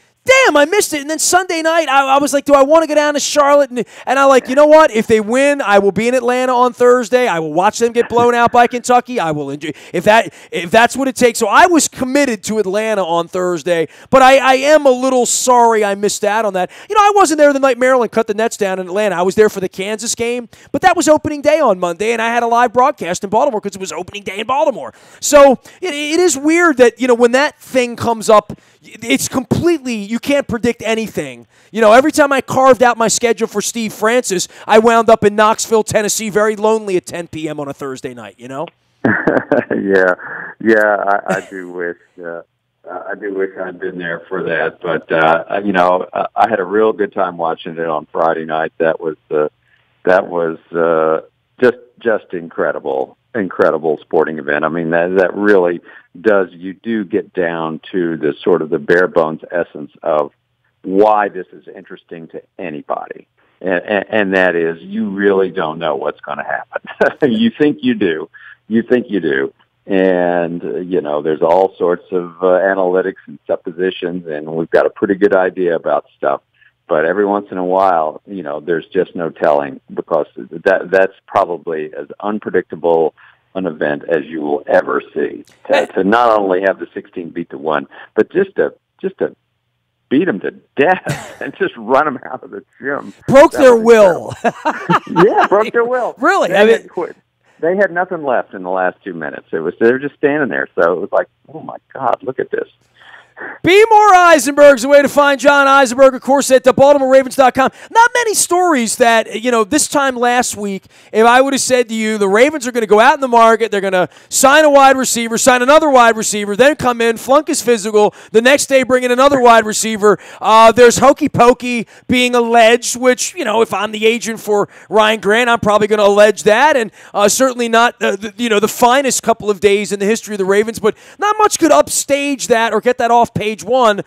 damn, I missed it. And then Sunday night, I was like, do I want to go down to Charlotte? And I like, you know what? If they win, I will be in Atlanta on Thursday. I will watch them get blown out by Kentucky. I will enjoy if that's what it takes. So I was committed to Atlanta on Thursday, but I am a little sorry I missed out on that. I wasn't there the night Maryland cut the Nets down in Atlanta. I was there for the Kansas game, but that was opening day on Monday, and I had a live broadcast in Baltimore because it was opening day in Baltimore. So it is weird that, when that thing comes up, it's completely, you can't predict anything. Every time I carved out my schedule for Steve Francis, I wound up in Knoxville, Tennessee, very lonely at 10 p.m. on a Thursday night, Yeah, I do wish I'd been there for that. But, I had a real good time watching it on Friday night. That was just incredible sporting event. I mean, that really does, you do get down to the sort of the bare bones essence of why this is interesting to anybody. And that is, you really don't know what's going to happen. You think you do. And, there's all sorts of analytics and suppositions, and we've got a pretty good idea about stuff. But every once in a while, there's just no telling because that's probably as unpredictable an event as you will ever see. To not only have the 16 beat the 1, but just to beat them to death and just run them out of the gym. Broke their will. Yeah, broke their will. Really? They had nothing left in the last 2 minutes. They were just standing there. So it was like, oh my God, look at this. Be More Eisenberg's the way to find John Eisenberg, of course, at BaltimoreRavens.com. Not many stories that, this time last week, if I would have said to you, the Ravens are going to go out in the market, they're going to sign a wide receiver, sign another wide receiver, then come in, flunk his physical, the next day bring in another wide receiver. There's hokey pokey being alleged, which, if I'm the agent for Ryan Grant, I'm probably going to allege that, and certainly not, the finest couple of days in the history of the Ravens, but not much could upstage that or get that off page one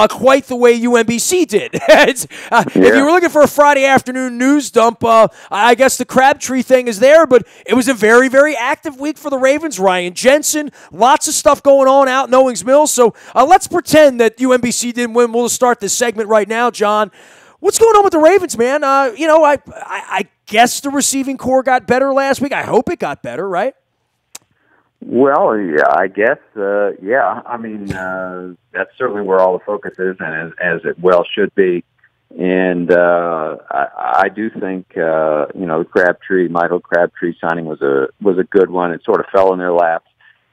quite the way UMBC did. If you were looking for a Friday afternoon news dump, I guess the Crabtree thing is there, but it was a very, very active week for the Ravens. Ryan Jensen, lots of stuff going on out in Owings Mills, so let's pretend that UMBC didn't win. We'll start this segment right now, John. What's going on with the Ravens, man? I guess the receiving core got better last week. I hope it got better, right? Well, yeah, I guess, yeah. I mean, that's certainly where all the focus is, and as it well should be. And I do think, Michael Crabtree signing was a good one. It sort of fell in their laps.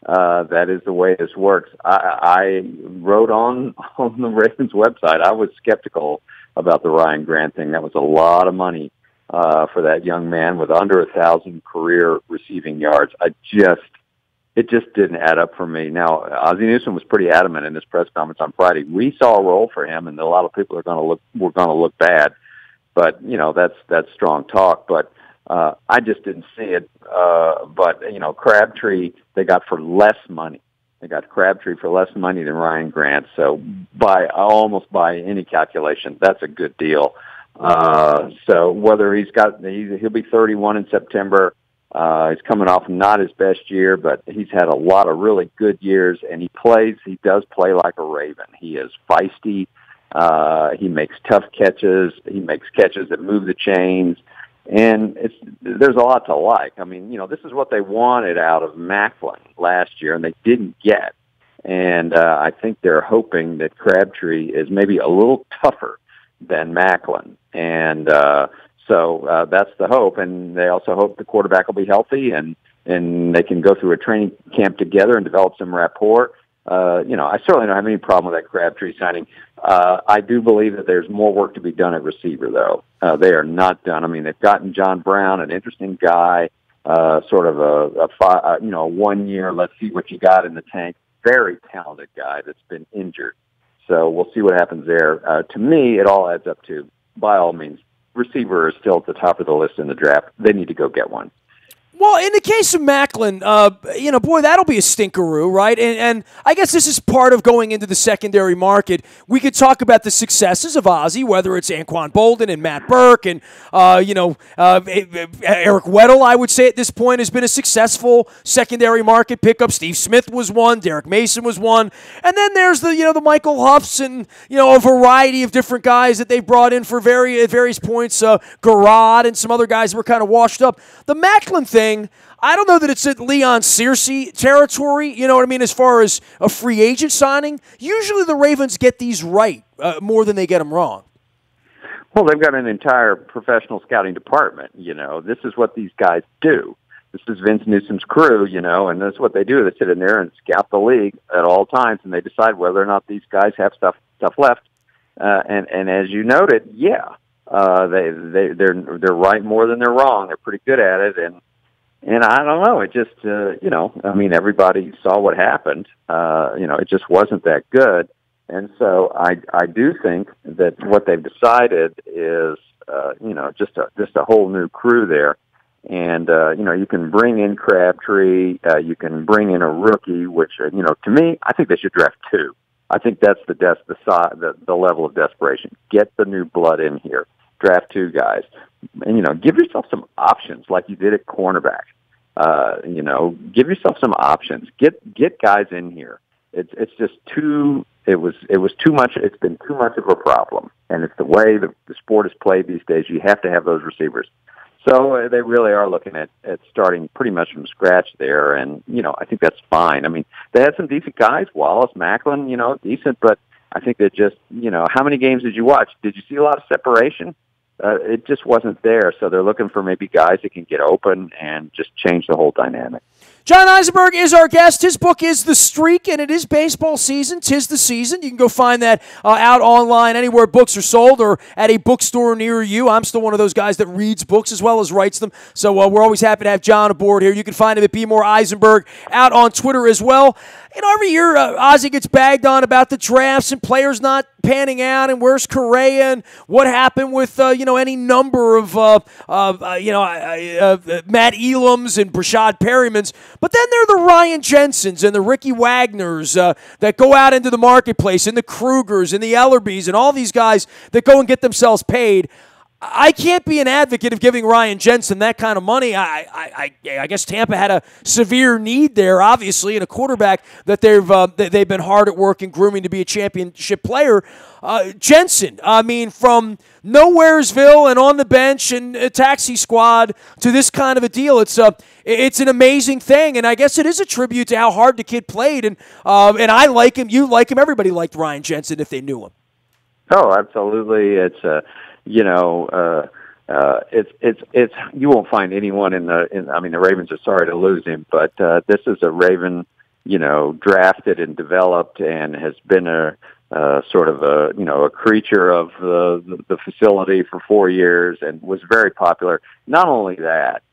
That is the way this works. I wrote on the Ravens website, I was skeptical about the Ryan Grant thing. That was a lot of money for that young man with under 1,000 career receiving yards. It just didn't add up for me. Now, Ozzie Newsome was pretty adamant in his press conference on Friday. We saw a role for him, and a lot of people were going to look bad. But that's strong talk. But I just didn't see it. But Crabtree they got for less money. They got Crabtree for less money than Ryan Grant. So almost by any calculation, that's a good deal. So whether he'll be 31 in September. He's coming off not his best year, but he's had a lot of really good years, and he does play like a Raven. He is feisty. He makes tough catches. He makes catches that move the chains, and there's a lot to like. I mean, this is what they wanted out of Macklin last year, and they didn't get. And I think they're hoping that Crabtree is maybe a little tougher than Macklin, and So that's the hope, and they also hope the quarterback will be healthy and they can go through a training camp together and develop some rapport. I certainly don't have any problem with that Crabtree signing. I do believe that there's more work to be done at receiver, though. They are not done. I mean, they've gotten John Brown, an interesting guy, sort of a 1 year, let's see what you got in the tank. Very talented guy that's been injured. So we'll see what happens there. To me, it all adds up to, by all means, receiver is still at the top of the list in the draft. They need to go get one. Well, in the case of Macklin, boy, that'll be a stinkeroo, right? And I guess this is part of going into the secondary market. We could talk about the successes of Ozzie, whether it's Anquan Bolden and Matt Burke and, Eric Weddle, I would say at this point, has been a successful secondary market pickup. Steve Smith was one. Derek Mason was one. And then there's the Michael Huffs and, a variety of different guys that they brought in for various points, Garrod and some other guys that were kind of washed up. The Macklin thing, I don't know that it's at Leon Searcy territory, you know what I mean, as far as a free agent signing. Usually the Ravens get these right more than they get them wrong. Well, they've got an entire professional scouting department, This is what these guys do. This is Vince Newsom's crew, and that's what they do. They sit in there and scout the league at all times, and they decide whether or not these guys have stuff left. And as you noted, they're right more than they're wrong. They're pretty good at it, and I don't know. It just, everybody saw what happened. It just wasn't that good. And so I do think that what they've decided is, just a whole new crew there. And, you can bring in Crabtree. You can bring in a rookie, which, to me, I think they should draft two. I think that's the level of desperation. Get the new blood in here. Draft two guys. And, give yourself some options like you did at cornerback. Give yourself some options. Get guys in here. It's just it was too much. It's been too much of a problem. And it's the way the sport is played these days. You have to have those receivers. So they really are looking at starting pretty much from scratch there. And, I think that's fine. I mean, they had some decent guys, Wallace, Macklin, decent, but I think that just, how many games did you watch? Did you see a lot of separation? It just wasn't there. So they're looking for maybe guys that can get open and just change the whole dynamic. John Eisenberg is our guest. His book is The Streak, and it is baseball season. 'Tis the season. You can go find that out online anywhere books are sold or at a bookstore near you. I'm still one of those guys that reads books as well as writes them, so we're always happy to have John aboard here. You can find him at Be More Eisenberg out on Twitter as well. You know, every year Ozzy gets bagged on about the drafts and players not panning out and where's Correa and what happened with, any number of, Matt Elams and Brashad Perrymans. But then there are the Ryan Jensens and the Ricky Wagners that go out into the marketplace, and the Krugers and the Ellerbys and all these guys that go and get themselves paid. I can't be an advocate of giving Ryan Jensen that kind of money. I guess Tampa had a severe need there, obviously, and a quarterback that they've been hard at work and grooming to be a championship player. Jensen, I mean, from Nowheresville and on the bench and a taxi squad to this kind of a deal, it's an amazing thing, and I guess it is a tribute to how hard the kid played. And I like him. You like him. Everybody liked Ryan Jensen if they knew him. Oh, absolutely. It's it's you won't find anyone the Ravens are sorry to lose him, but this is a Raven, drafted and developed and has been a creature of the facility for 4 years and was very popular. Not only that,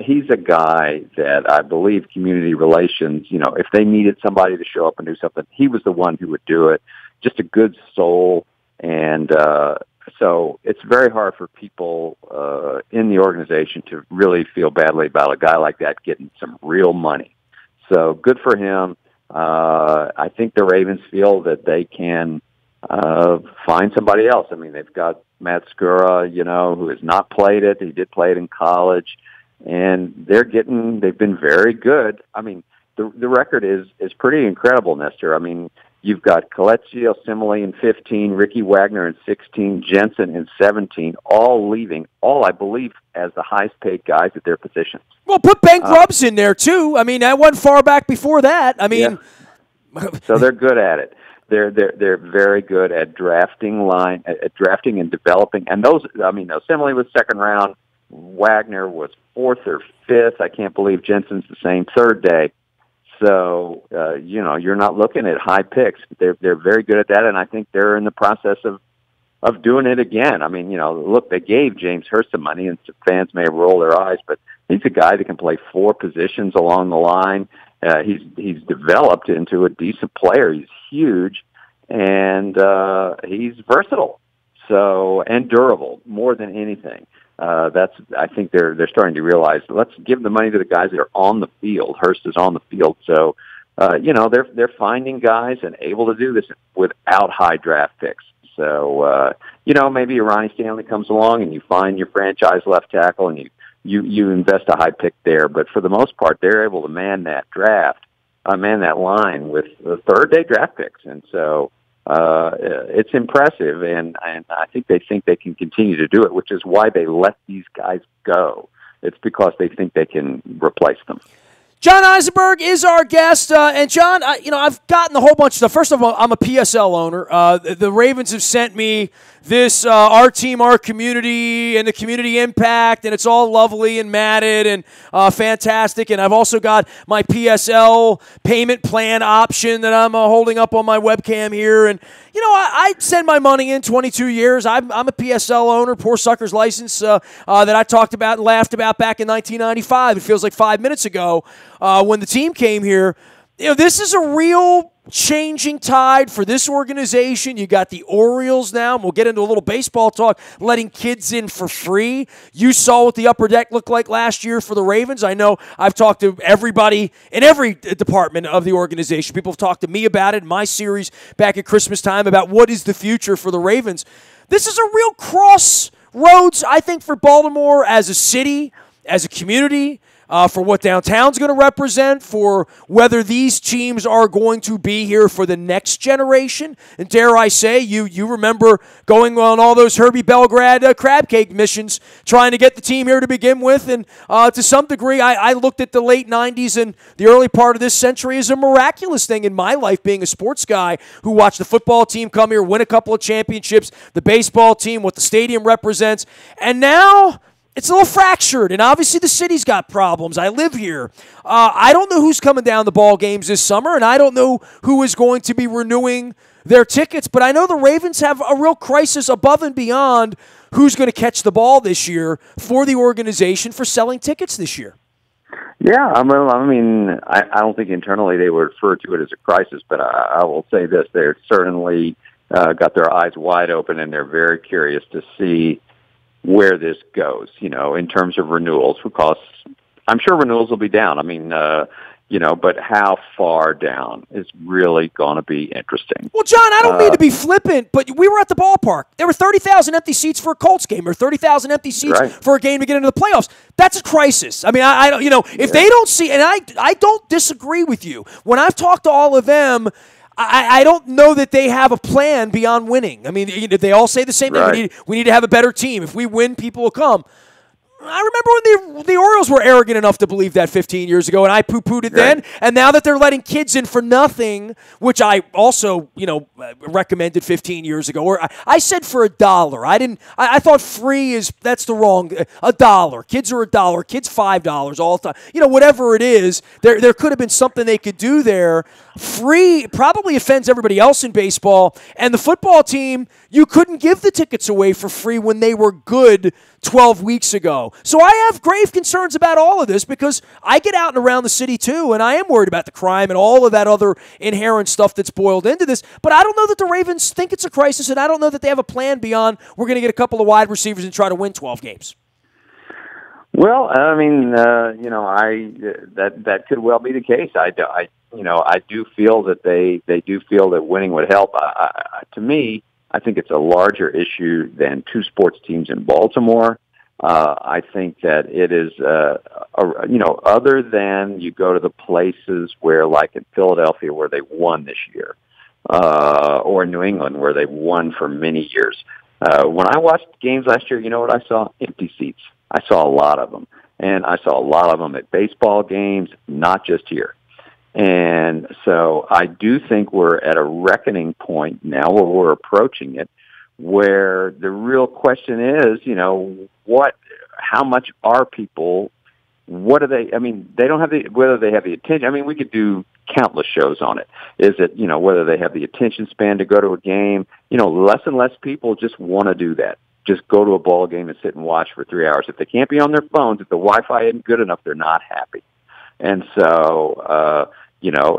he's a guy that I believe community relations, if they needed somebody to show up and do something, he was the one who would do it. Just a good soul. And so it's very hard for people in the organization to really feel badly about a guy like that getting some real money. So good for him. I think the Ravens feel that they can find somebody else. I mean, they've got Matt Skura, who has not played it. He did play it in college. And they've been very good. I mean, the record is pretty incredible, Nestor. I mean, you've got Coleccio Simile in 15, Ricky Wagner in 16, Jensen in 17, all leaving, I believe, as the highest paid guys at their positions. Well, put Ben Grubbs in there, too. I mean, that wasn't far back before that. I mean... Yeah. So they're good at it. They're very good at drafting and developing. And Simile was second round. Wagner was fourth or fifth. I can't believe Jensen's the same third day. So, you're not looking at high picks. They're very good at that, and I think they're in the process of doing it again. I mean, look, they gave James Hurst some money, and fans may roll their eyes, but he's a guy that can play 4 positions along the line. He's developed into a decent player. He's huge, and he's versatile, and durable more than anything. I think they're starting to realize, let's give the money to the guys that are on the field. Hurst is on the field. So, they're finding guys and able to do this without high draft picks. So, maybe Ronnie Stanley comes along and you find your franchise left tackle and you invest a high pick there. But for the most part, they're able to man that line with the third-day draft picks. And so, it's impressive, and I think they can continue to do it, which is why they let these guys go. It's because they think they can replace them. John Eisenberg is our guest, and John, I've gotten a whole bunch of stuff. First of all, I'm a PSL owner. The Ravens have sent me this, our team, our community, and the community impact, and it's all lovely and matted and fantastic. And I've also got my PSL payment plan option that I'm holding up on my webcam here. And I send my money in 22 years. I'm a PSL owner, poor sucker's license that I talked about and laughed about back in 1995. It feels like 5 minutes ago when the team came here. This is a real changing tide for this organization. You got the Orioles now, and we'll get into a little baseball talk, letting kids in for free. You saw what the upper deck looked like last year for the Ravens. I know I've talked to everybody in every department of the organization. People have talked to me about it in my series back at Christmas time about what is the future for the Ravens. This is a real crossroads, I think, for Baltimore as a city, as a community, for what downtown's going to represent, for whether these teams are going to be here for the next generation. And dare I say, you remember going on all those Herbie Belgrad crab cake missions, trying to get the team here to begin with. And to some degree, I looked at the late 90s and the early part of this century as a miraculous thing in my life, being a sports guy who watched the football team come here, win a couple of championships, the baseball team, what the stadium represents. And now it's a little fractured, and obviously the city's got problems. I live here. I don't know who's coming down the ball games this summer, and I don't know who is going to be renewing their tickets, but I know the Ravens have a real crisis above and beyond who's going to catch the ball this year for the organization for selling tickets this year. Yeah, I don't think internally they would refer to it as a crisis, but I will say this. They're certainly got their eyes wide open, and they're very curious to see where this goes, in terms of renewals, because I'm sure renewals will be down. But how far down is really going to be interesting. Well, John, I don't mean to be flippant, but we were at the ballpark. There were 30,000 empty seats for a Colts game, or 30,000 empty seats for a game to get into the playoffs. That's a crisis. I mean, I don't, if they don't see, and I don't disagree with you. When I've talked to all of them, I don't know that they have a plan beyond winning. I mean, they all say the same thing. We need to have a better team. If we win, people will come. I remember when the Orioles were arrogant enough to believe that 15 years ago, and I poo-pooed it then. And now that they're letting kids in for nothing, which I also, recommended 15 years ago, or I said for $1. I thought free that's the wrong, $1. Kids are $1. Kids $5 all the time. Whatever it is, there could have been something they could do there. Free probably offends everybody else in baseball, and the football team, you couldn't give the tickets away for free when they were good 12 weeks ago. So I have grave concerns about all of this because I get out and around the city too, and I am worried about the crime and all of that other inherent stuff that's boiled into this. But I don't know that the Ravens think it's a crisis, and I don't know that they have a plan beyond we're going to get a couple of wide receivers and try to win 12 games. Well, that could well be the case. I do feel that they do feel that winning would help. To me, I think it's a larger issue than two sports teams in Baltimore. I think that it is, other than you go to the places where, like in Philadelphia, where they won this year, or New England, where they've won for many years. When I watched games last year, you know what I saw? Empty seats. I saw a lot of them. And I saw a lot of them at baseball games, not just here. And so I do think we're at a reckoning point now where we're approaching it, where the real question is, how much are people, what are they, they don't have whether they have the attention. We could do countless shows on it. Is it, whether they have the attention span to go to a game, less and less people just want to do that. Just go to a ball game and sit and watch for 3 hours. If they can't be on their phones, if the Wi-Fi isn't good enough, they're not happy. And so,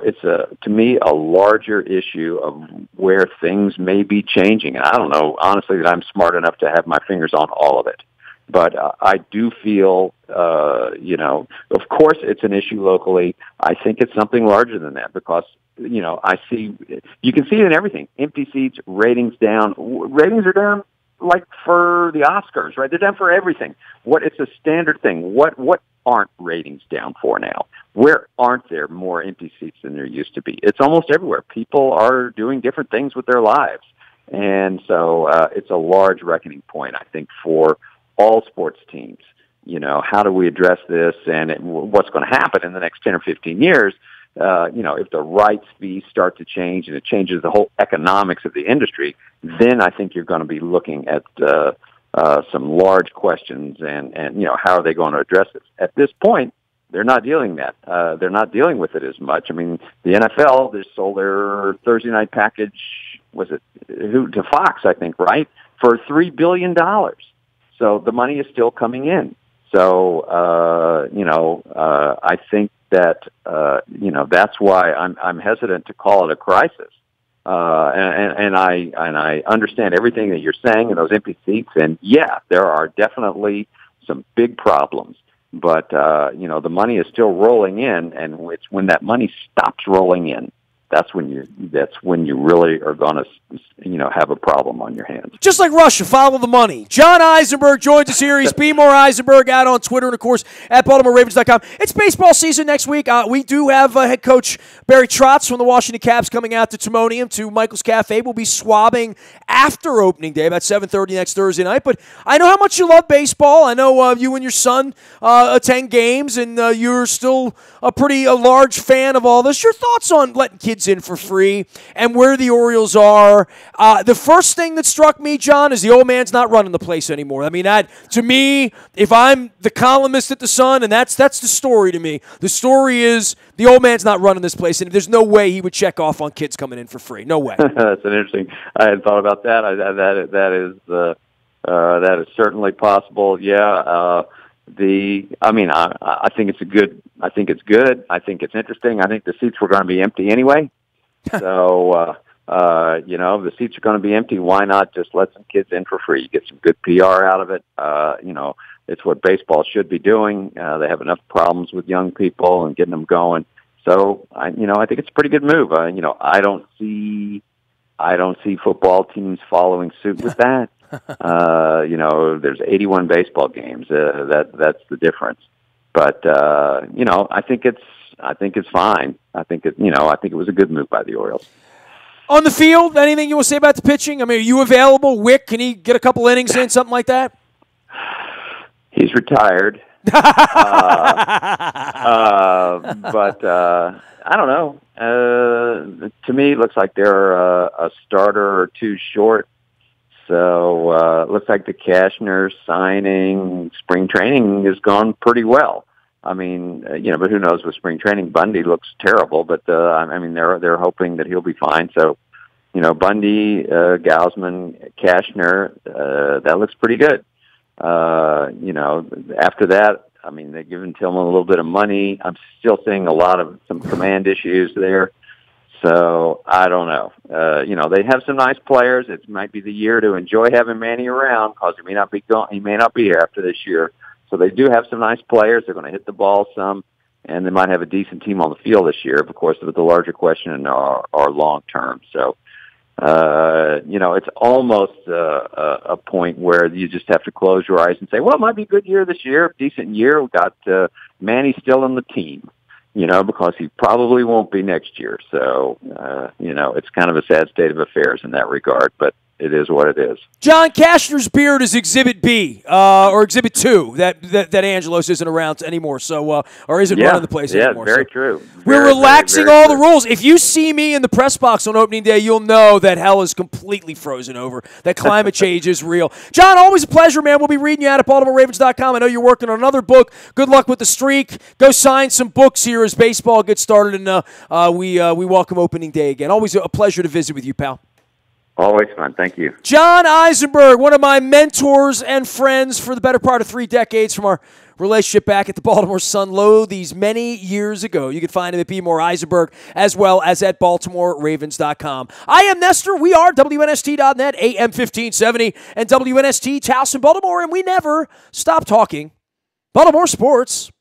it's to me a larger issue of where things may be changing. And I don't know, honestly, that I'm smart enough to have my fingers on all of it. But I do feel, of course it's an issue locally. I think it's something larger than that because, you can see it in everything. Empty seats, ratings down. Ratings are down like for the Oscars, right? They're down for everything. It's a standard thing. What aren't ratings down for now? Where aren't there more empty seats than there used to be? It's almost everywhere. People are doing different things with their lives. And so it's a large reckoning point, I think, for all sports teams. How do we address this and what's going to happen in the next 10 or 15 years? If the rights fees start to change and it changes the whole economics of the industry, then I think you're going to be looking at some large questions and how are they going to address this? At this point, they're not dealing that. They're not dealing with it as much. The NFL, they sold their Thursday night package, to Fox, I think, right? For $3 billion. So the money is still coming in. So, I think that, that's why I'm hesitant to call it a crisis. And I understand everything that you're saying and those empty seats. And yeah, there are definitely some big problems, but, the money is still rolling in, and it's when that money stops rolling in, that's when you really are going to, have a problem on your hands. Just like Russia, follow the money. John Eisenberg joins us here. He's B. More Eisenberg out on Twitter and, of course, at BaltimoreRavens.com. It's baseball season next week. We do have head coach Barry Trotz from the Washington Caps coming out to Timonium to Michael's Cafe. We'll be swabbing after opening day, about 7:30 next Thursday night. But I know how much you love baseball. I know you and your son attend games, and you're still a large fan of all this. Your thoughts on letting kids kids in for free and where the Orioles are, the first thing that struck me, John, is the old man's not running the place anymore. I mean, that to me, if I'm the columnist at the Sun, and that's the story to me. The story is the old man's not running this place, and there's no way he would check off on kids coming in for free. No way. That's an interesting. I hadn't thought about that. That is certainly possible. Yeah. I think it's good. I think it's interesting. I think the seats were going to be empty anyway. So, the seats are going to be empty. Why not just let some kids in for free? You get some good PR out of it. It's what baseball should be doing. They have enough problems with young people and getting them going. So, I think it's a pretty good move. I don't see football teams following suit with that. There's 81 baseball games. That's the difference. But I think it's fine. I think it was a good move by the Orioles. On the field, anything you want to say about the pitching? I mean, are you available? Wick, can he get a couple innings in, something like that? He's retired. But I don't know. To me, it looks like they're a starter or two short. So it looks like the Cashner signing, spring training has gone pretty well. I mean, but who knows with spring training? Bundy looks terrible, but they're hoping that he'll be fine. So, Bundy, Gausman, Cashner, that looks pretty good. After that, they've given Tillman a little bit of money. I'm still seeing some command issues there. So I don't know. They have some nice players. It might be the year to enjoy having Manny around because he may not be here after this year. So they do have some nice players. They're going to hit the ball some, and they might have a decent team on the field this year. Of course, the larger question are long term. So it's almost a point where you just have to close your eyes and say, well, it might be a good year this year, decent year. We've got Manny still on the team. Because he probably won't be next year. So, it's kind of a sad state of affairs in that regard, but it is what it is. John, Cashner's beard is Exhibit B, or Exhibit 2, that Angelos isn't around anymore, so, or isn't running the place anymore. Yeah, very true. We're relaxing all the rules. If you see me in the press box on opening day, you'll know that hell is completely frozen over, that climate change is real. John, always a pleasure, man. We'll be reading you out at BaltimoreRavens.com. I know you're working on another book. Good luck with the streak. Go sign some books here as baseball gets started, and we welcome opening day again. Always a pleasure to visit with you, pal. Always fun. Thank you. John Eisenberg, one of my mentors and friends for the better part of 3 decades from our relationship back at the Baltimore Sun these many years ago. You can find him at B. More Eisenberg as well as at BaltimoreRavens.com. I am Nestor. We are WNST.net, AM 1570, and WNST Towson, Baltimore, and we never stop talking Baltimore sports.